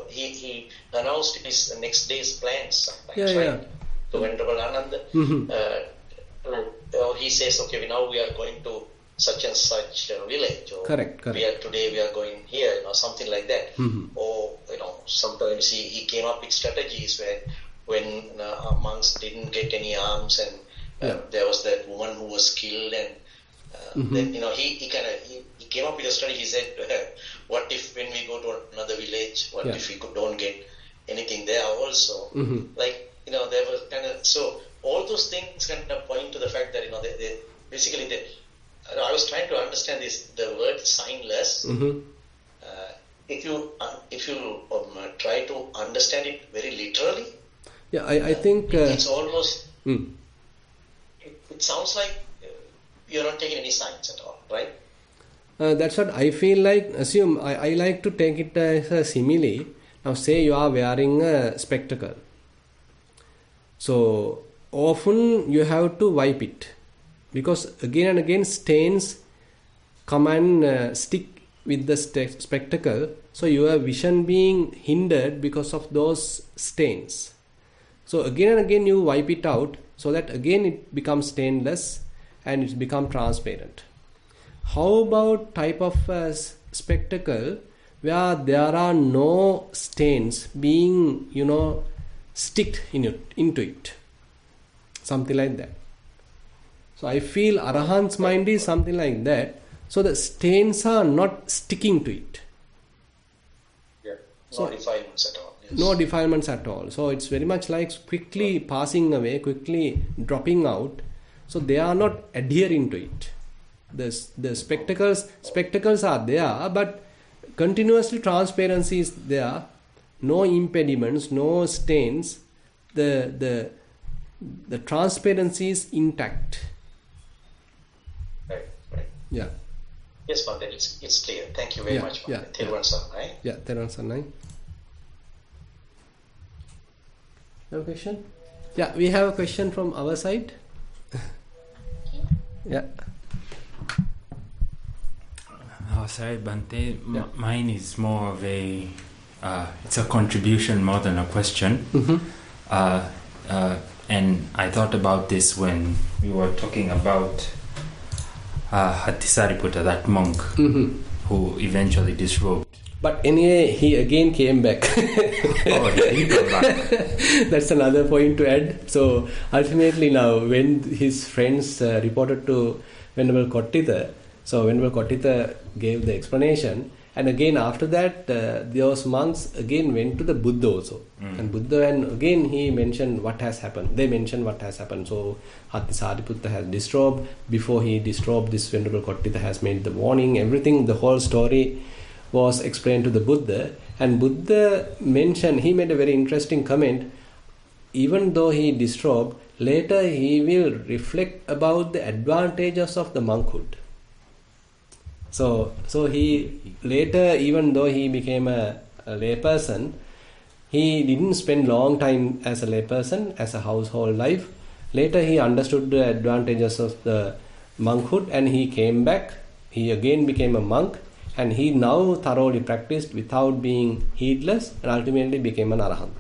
he announced his next day's plans sometimes, right? So Venerable Ananda, he says, okay, now we are going to such and such village, or Correct. Today we are going here, something like that. Or sometimes he came up with strategies where when monks didn't get any alms, and there was that woman who was killed, and then he came up with a strategy. He said, what if when we go to another village, what if we don't get anything there also? There was kind of, so all those things kind of point to the fact that they basically I was trying to understand the word signless. If you try to understand it very literally, I think it's almost it sounds like you're not taking any signs at all, right? That's what I feel like. Assume I like to take it as a simile. Now say you are wearing a spectacle. So often you have to wipe it, because again and again stains come and stick with the spectacle. So your vision being hindered because of those stains. So again and again you wipe it out, so that again it becomes stainless and it becomes transparent. How about type of spectacle where there are no stains being sticked into it, something like that? So I feel Arahant's mind is something like that. So the stains are not sticking to it. No defilements at all. Yes. No defilements at all. So it's very much like quickly passing away, quickly dropping out. So they are not adhering to it. The spectacles are there, but continuously transparency is there. No impediments, no stains. The transparency is intact. Right. Yeah. Yes, Bhante, it's clear. Thank you very much, Bhante. Thero and Sarnai. Yeah, Thero and Sarnai. No question? Yeah, we have a question from our side. Yeah. Oh, sorry, Bhante. Mine is more of a... it's a contribution more than a question. And I thought about this when we were talking about Hattisariputta, that monk who eventually disrobed. But anyway, he again came back. Oh, he did come back. That's another point to add. So ultimately now, when his friends reported to Venerable Kottitha, so Venerable Kottitha gave the explanation, and again after that, those monks again went to the Buddha also. And Buddha, and again he mentioned what has happened. They mentioned what has happened. So Hattisariputta has disrobed. Before he disrobed, this Venerable Kottitha has made the warning. Everything, the whole story was explained to the Buddha. And Buddha mentioned, he made a very interesting comment. Even though he disrobed, later he will reflect about the advantages of the monkhood. So he later, even though he became a layperson, he didn't spend long time as a layperson, as a household life. Later he understood the advantages of the monkhood, and he came back. He again became a monk, and he now thoroughly practiced without being heedless, and ultimately became an arahant.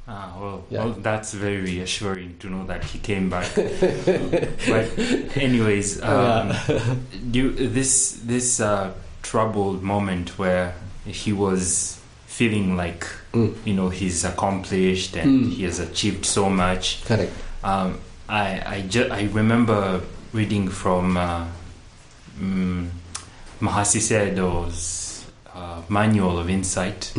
Well, that's very reassuring to know that he came back. But anyways, this troubled moment where he was feeling like he's accomplished and he has achieved so much. Correct. I remember reading from Mahasi Sayadaw's Manual of Insight,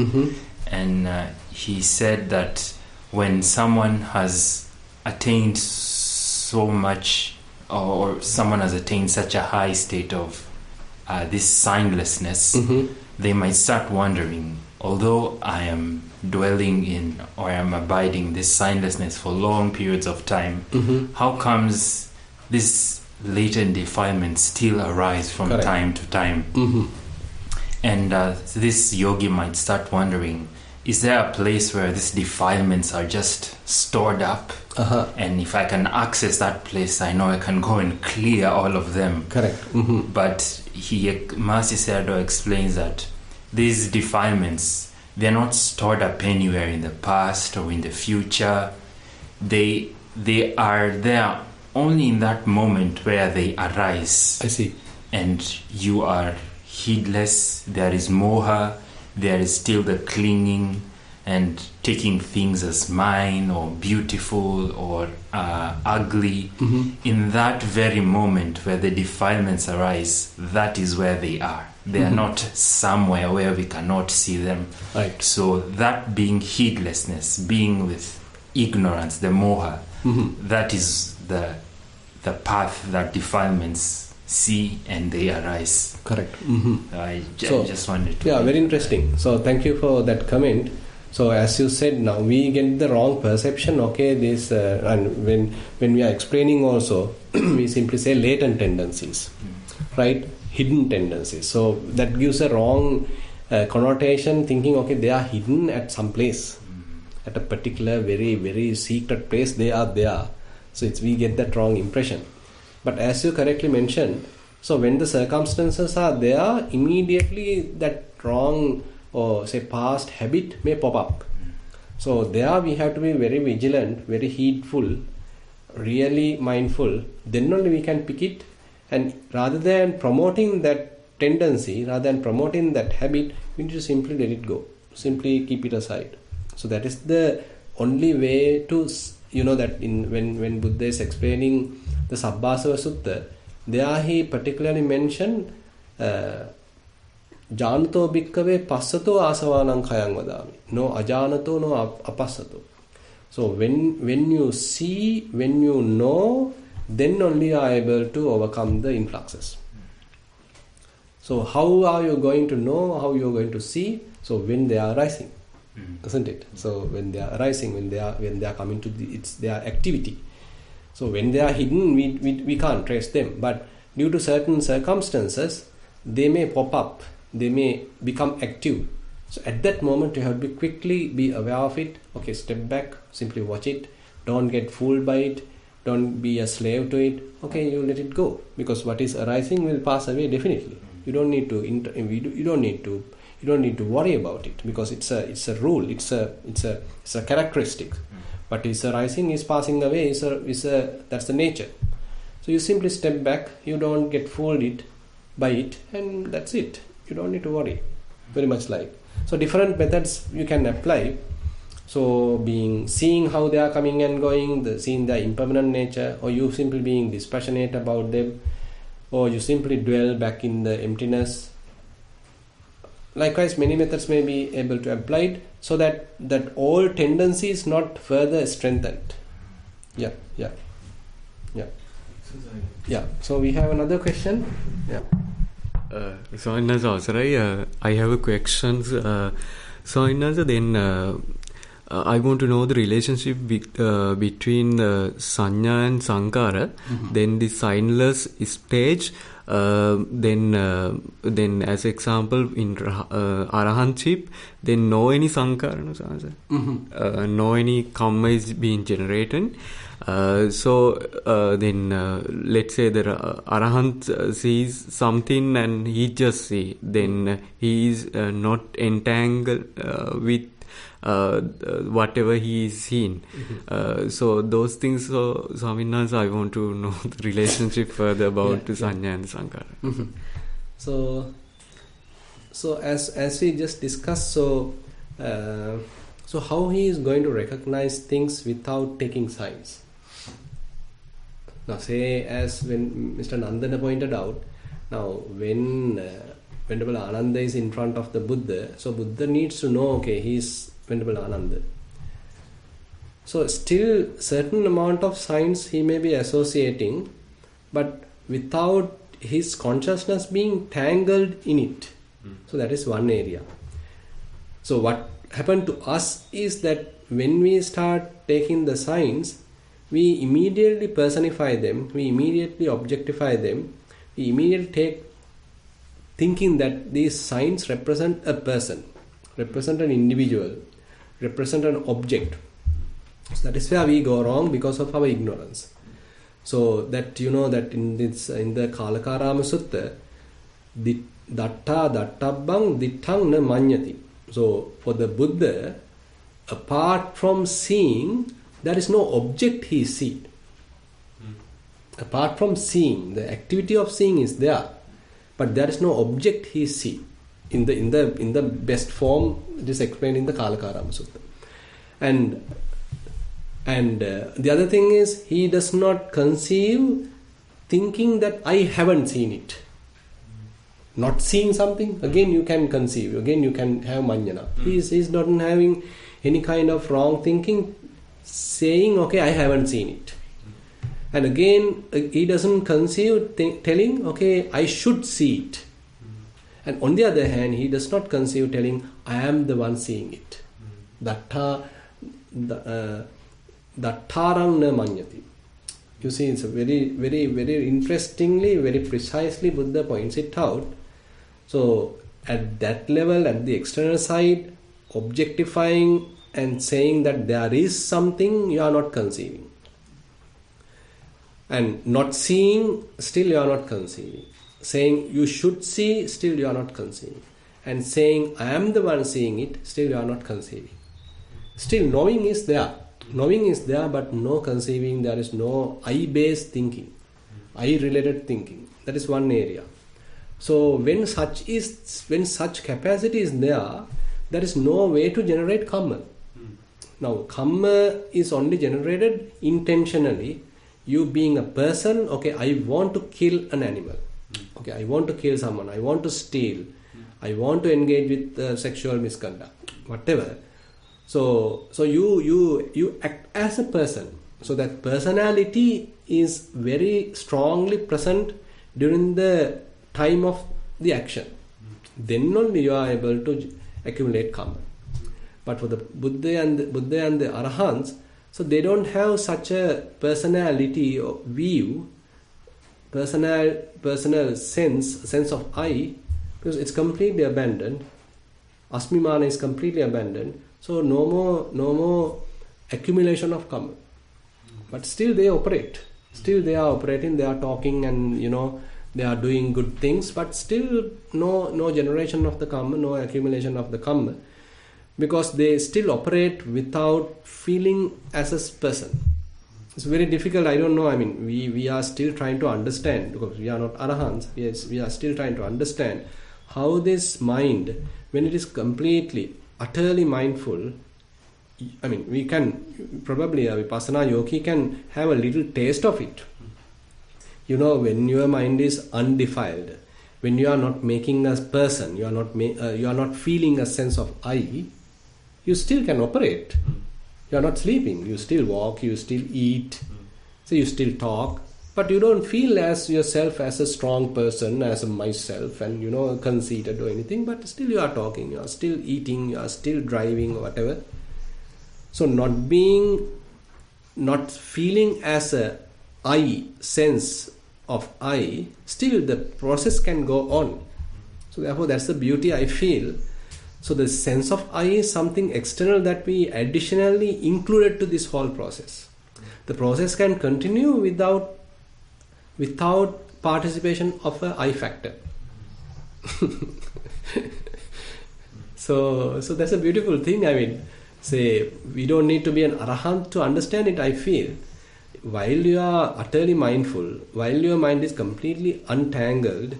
and he said that when someone has attained so much, or someone has attained such a high state of this signlessness, they might start wondering, although I am dwelling in or I am abiding this signlessness for long periods of time, how comes this latent defilements still arise from time to time? And this yogi might start wondering, is there a place where these defilements are just stored up? And if I can access that place, I know I can go and clear all of them. Correct. But Master Sayadaw explains that these defilements, they're not stored up anywhere in the past or in the future. They are there only in that moment where they arise. I see. And you are heedless, there is moha, there is still the clinging and taking things as mine or beautiful or ugly. In that very moment where the defilements arise, that is where they are. They are not somewhere where we cannot see them. Right. So that being heedlessness, being with ignorance, the moha, that is the path that defilements see and they arise. Correct. I just wanted to... Yeah, very interesting. So thank you for that comment. So as you said, now we get the wrong perception. Okay, this and when we are explaining also, we simply say latent tendencies, right? Hidden tendencies. So that gives a wrong connotation, thinking, okay, they are hidden at some place, at a particular very, very secret place, they are there. So we get that wrong impression. But as you correctly mentioned, so when the circumstances are there, immediately that wrong or say past habit may pop up. So there we have to be very vigilant, very heedful, really mindful. Then only we can pick it. And rather than promoting that tendency, rather than promoting that habit, we need to simply let it go. Simply keep it aside. So that is the only way to, that when Buddha is explaining the Sabbasava Sutta, there he particularly mentioned Janato bhikkave passato asavanam khayang vadami. No ajanato, no apassato. So when you see, when you know, then only you are able to overcome the influxes. So how are you going to know, how you are going to see? So when they are arising, isn't it? So when they are arising, when they are coming to it's their activity. So when they are hidden, we can't trace them. But due to certain circumstances, they may pop up, they may become active. So at that moment, you have to quickly be aware of it. Okay, step back, simply watch it. Don't get fooled by it. Don't be a slave to it. Okay, you let it go, because what is arising will pass away definitely. You don't need to you don't need to worry about it, because it's a rule. It's a characteristic. What is arising is passing away. That's the nature. So you simply step back. You don't get fooled by it, and that's it. You don't need to worry. Very much like. So different methods you can apply. So seeing how they are coming and going, seeing their impermanent nature, or you simply being dispassionate about them, or you simply dwell back in the emptiness. Likewise, many methods may be able to apply it, so that all tendency is not further strengthened. Yeah. So we have another question. Yeah. So I have a question. So then I want to know the relationship between Sanya and Sankara. Then the signless stage. Then as example in Arahantship, then no any Sankara, no any karma is being generated. So then let's say that Arahant sees something and he just see, then he is not entangled with whatever he is seen. So those things, so Swaminathan, I want to know the relationship further about Sanya and Sankara. So as we just discussed, so how he is going to recognize things without taking signs. Now say, as when Mr. Nandana pointed out, now when Venerable Ananda is in front of the Buddha, so Buddha needs to know, okay, he is Venerable Ananda. So still certain amount of signs he may be associating, but without his consciousness being tangled in it. So that is one area. So what happened to us is that when we start taking the signs, we immediately personify them, we immediately objectify them, we immediately take thinking that these signs represent a person, represent an individual, represent an object. So that is where we go wrong because of our ignorance. So that that in the Kalakarama Sutta, dattabbang dittang na manyati. So for the Buddha, apart from seeing, there is no object he sees. Apart from seeing, the activity of seeing is there, but there is no object he sees. In the best form, it is explained in the Kalakarama Sutta. And the other thing is, he does not conceive thinking that I haven't seen it. Not seeing something, again you can conceive, again you can have manyana. He is not having any kind of wrong thinking, saying, okay, I haven't seen it. And again, he doesn't conceive telling, okay, I should see it. And on the other hand, he does not conceive telling, I am the one seeing it. Dattarang na manyati. You see, it's a very, very, very interestingly, very precisely Buddha points it out. So, at that level, at the external side, objectifying and saying that there is something, you are not conceiving. And not seeing, still you are not conceiving. Saying you should see, still you are not conceiving. And saying I am the one seeing it, still you are not conceiving. Still knowing is there. Knowing is there, but no conceiving. There is no I-based thinking, I-related thinking. That is one area. So when such capacity is there is no way to generate karma. Now karma is only generated intentionally. You being a person, okay, I want to kill an animal. Okay, I want to kill someone. I want to steal. I want to engage with sexual misconduct. Whatever. So you act as a person. So that personality is very strongly present during the time of the action. Then only you are able to accumulate karma. But for the Buddha and the Arahants, so they don't have such a personality or view, personal sense of I, because it's completely abandoned. Asmimana is completely abandoned. So no more accumulation of karma. But still they operate. Still they are operating, they are talking, and they are doing good things, but still no generation of the karma, no accumulation of the karma, because they still operate without feeling as a person. It's very difficult. I don't know. I mean, we are still trying to understand, because we are not arahants. Yes, we are still trying to understand how this mind, when it is completely, utterly mindful, I mean, we can probably a vipassana yogi can have a little taste of it. When your mind is undefiled, when you are not making a person, you are not feeling a sense of I, you still can operate. You are not sleeping. You still walk. You still eat. So you still talk, but you don't feel as yourself as a strong person, as a myself, and conceited or anything. But still you are talking. You are still eating. You are still driving, or whatever. So not feeling as a I, sense of I, still the process can go on. So therefore that's the beauty I feel. So the sense of I is something external that we additionally included to this whole process. The process can continue without participation of a I factor. So that's a beautiful thing. I mean, say we don't need to be an arahant to understand it, I feel. While you are utterly mindful, while your mind is completely untangled,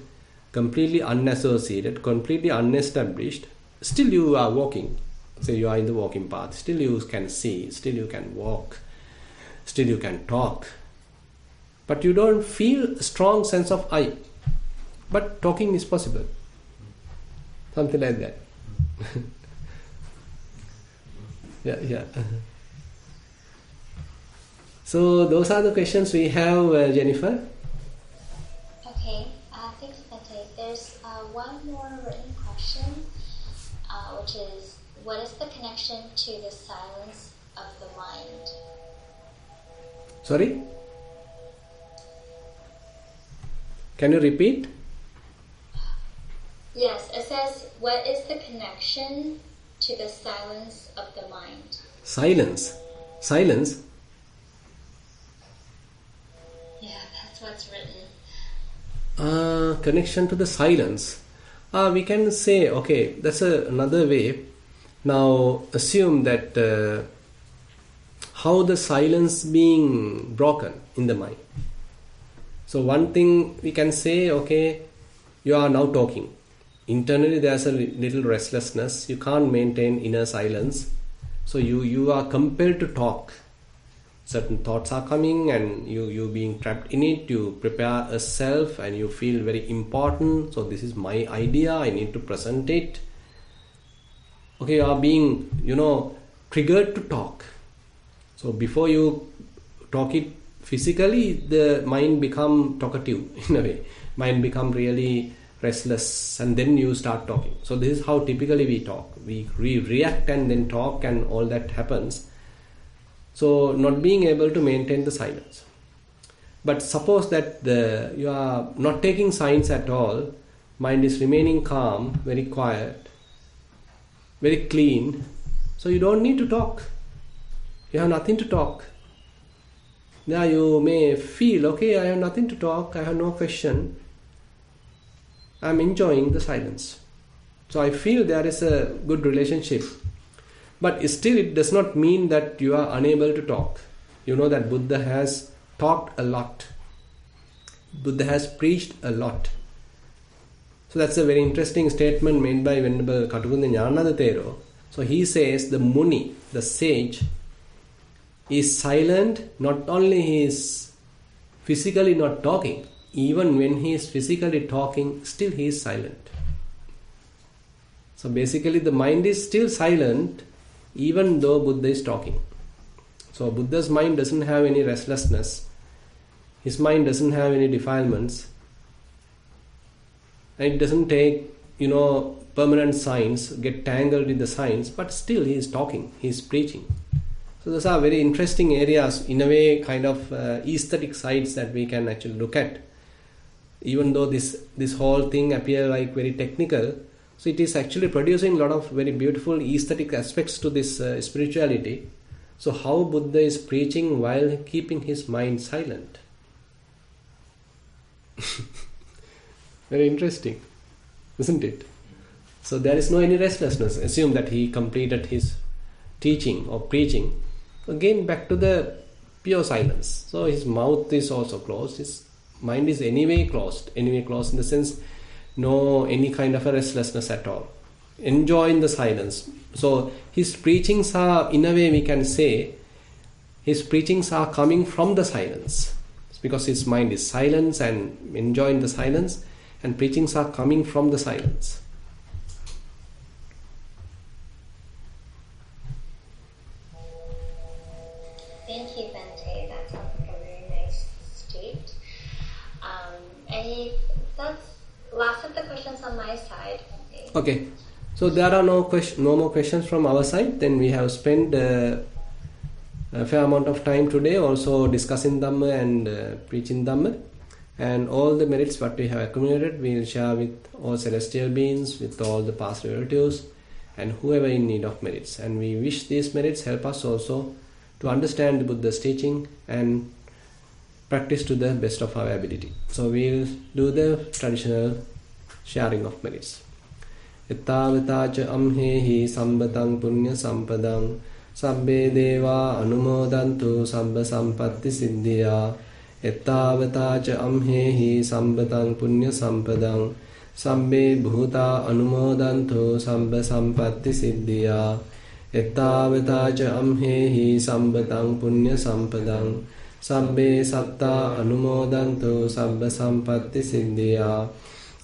completely unassociated, completely unestablished, still you are walking. Say you are in the walking path. Still you can see. Still you can walk. Still you can talk. But you don't feel a strong sense of I. But talking is possible. Something like that. Yeah. So those are the questions we have, Jennifer. Okay, thanks, Bente. There's one more written question, which is what is the connection to the silence of the mind? Sorry? Can you repeat? Yes, it says, what is the connection to the silence of the mind? Silence. Silence? Yeah, that's what's written. Connection to the silence. We can say, okay, that's another way. Now, assume that how the silence being broken in the mind. So one thing we can say, okay, you are now talking. Internally there's a little restlessness. You can't maintain inner silence. So you are compelled to talk. Certain thoughts are coming and you being trapped in it. You prepare a self and you feel very important. So this is my idea. I need to present it. Okay, you are being, triggered to talk. So before you talk it physically, the mind become talkative in a way. Mind become really restless and then you start talking. So this is how typically we talk. We react and then talk and all that happens. So not being able to maintain the silence. But suppose that you are not taking signs at all, mind is remaining calm, very quiet, very clean. So you don't need to talk. You have nothing to talk. Now you may feel, okay, I have nothing to talk, I have no question. I am enjoying the silence. So I feel there is a good relationship. But still it does not mean that you are unable to talk. You know that Buddha has talked a lot. Buddha has preached a lot. So that's a very interesting statement made by Venerable Katukunda Jnanananda Thero. So he says the Muni, the sage, is silent. Not only he is physically not talking, even when he is physically talking, still he is silent. So basically the mind is still silent even though Buddha is talking. So Buddha's mind doesn't have any restlessness. His mind doesn't have any defilements. And it doesn't take, permanent signs, get tangled in the signs, but still he is talking, he is preaching. So those are very interesting areas, in a way, kind of aesthetic sides that we can actually look at. Even though this whole thing appears like very technical, so it is actually producing a lot of very beautiful aesthetic aspects to this spirituality. So how Buddha is preaching while keeping his mind silent. Very interesting, isn't it? So there is no any restlessness. Assume that he completed his teaching or preaching. Again back to the pure silence. So his mouth is also closed. His mind is anyway closed. Anyway closed in the sense, no any kind of a restlessness at all. Enjoying the silence. So his preachings are, in a way we can say, his preachings are coming from the silence. It's because his mind is silence and enjoying the silence, and preachings are coming from the silence. Thank you, Bente. That sounds like a very nice state. Any thoughts? Last of the questions on my side, Bente. Okay. So there are no more questions from our side. Then we have spent a fair amount of time today also discussing Dhamma and preaching Dhamma. And all the merits what we have accumulated, we will share with all celestial beings, with all the past relatives, and whoever in need of merits. And we wish these merits help us also to understand the Buddha's teaching and practice to the best of our ability. So we will do the traditional sharing of merits. Ittavataca amhehi sambatang punya sampadang sabbe deva anumodantu sabba sampatti siddhya. Ittavataca amhehi sambatang punya sampadang sabbe bhuta anumodantu sabba sampatti siddhya. Ittavataca amhehi sambatang punya sampadang sabbe satta anumodantu sabba sampatti siddhya.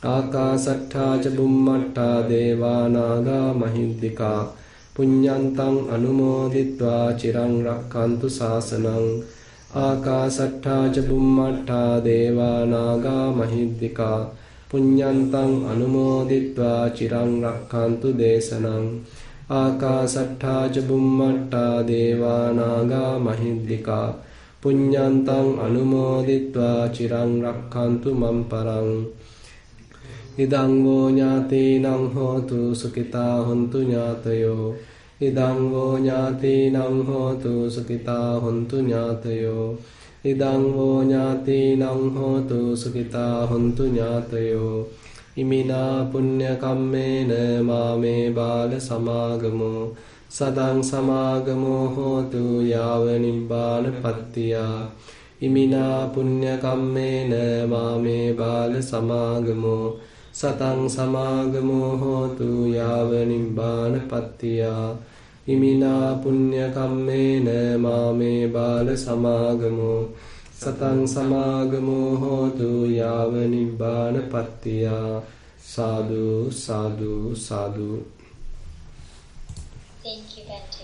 Akasattha ca bummatta devanaga mahiddhika punyantang anumoditva chirang rakkantu sasanang. Akasattha ca bummatta devanaga mahiddhika punyantang anumoditva chirang rakkantu desanang. ආකාසට්ඨා ච බුම්මට්ඨා දේවා නාග මහිද්దికා පුඤ්ඤන්තං අනුමෝදිත්වා චිරං රක්ඛන්තු මම් පරං ඉදං වූ ඥාතීනං හෝතු සුඛිතා හොන්තු ඥාතයෝ ඉදං වූ ඥාතීනං හෝතු සුඛිතා හොන්තු ඥාතයෝ ඉදං වූ ඥාතීනං හෝතු සුඛිතා හොන්තු ඥාතයෝ ඉමිනා පුඤ්ඤ කම්මේන මාමේ බාල සමාගමෝ සදං සමාගමෝ හෝතු යාව නිබ්බාන පත්තියා ඉමිනා පුඤ්ඤ කම්මේන මාමේ බාල සමාගමෝ සතං සමාගමෝ හෝතු යාව නිබ්බාන පත්තියා ඉමිනා පුඤ්ඤ කම්මේන මාමේ බාල සමාගමෝ සතං සමාගමෝ හෝතු යාව නිබ්බාන පත්තියා සාදු සාදු සාදු. Thank you, Bente.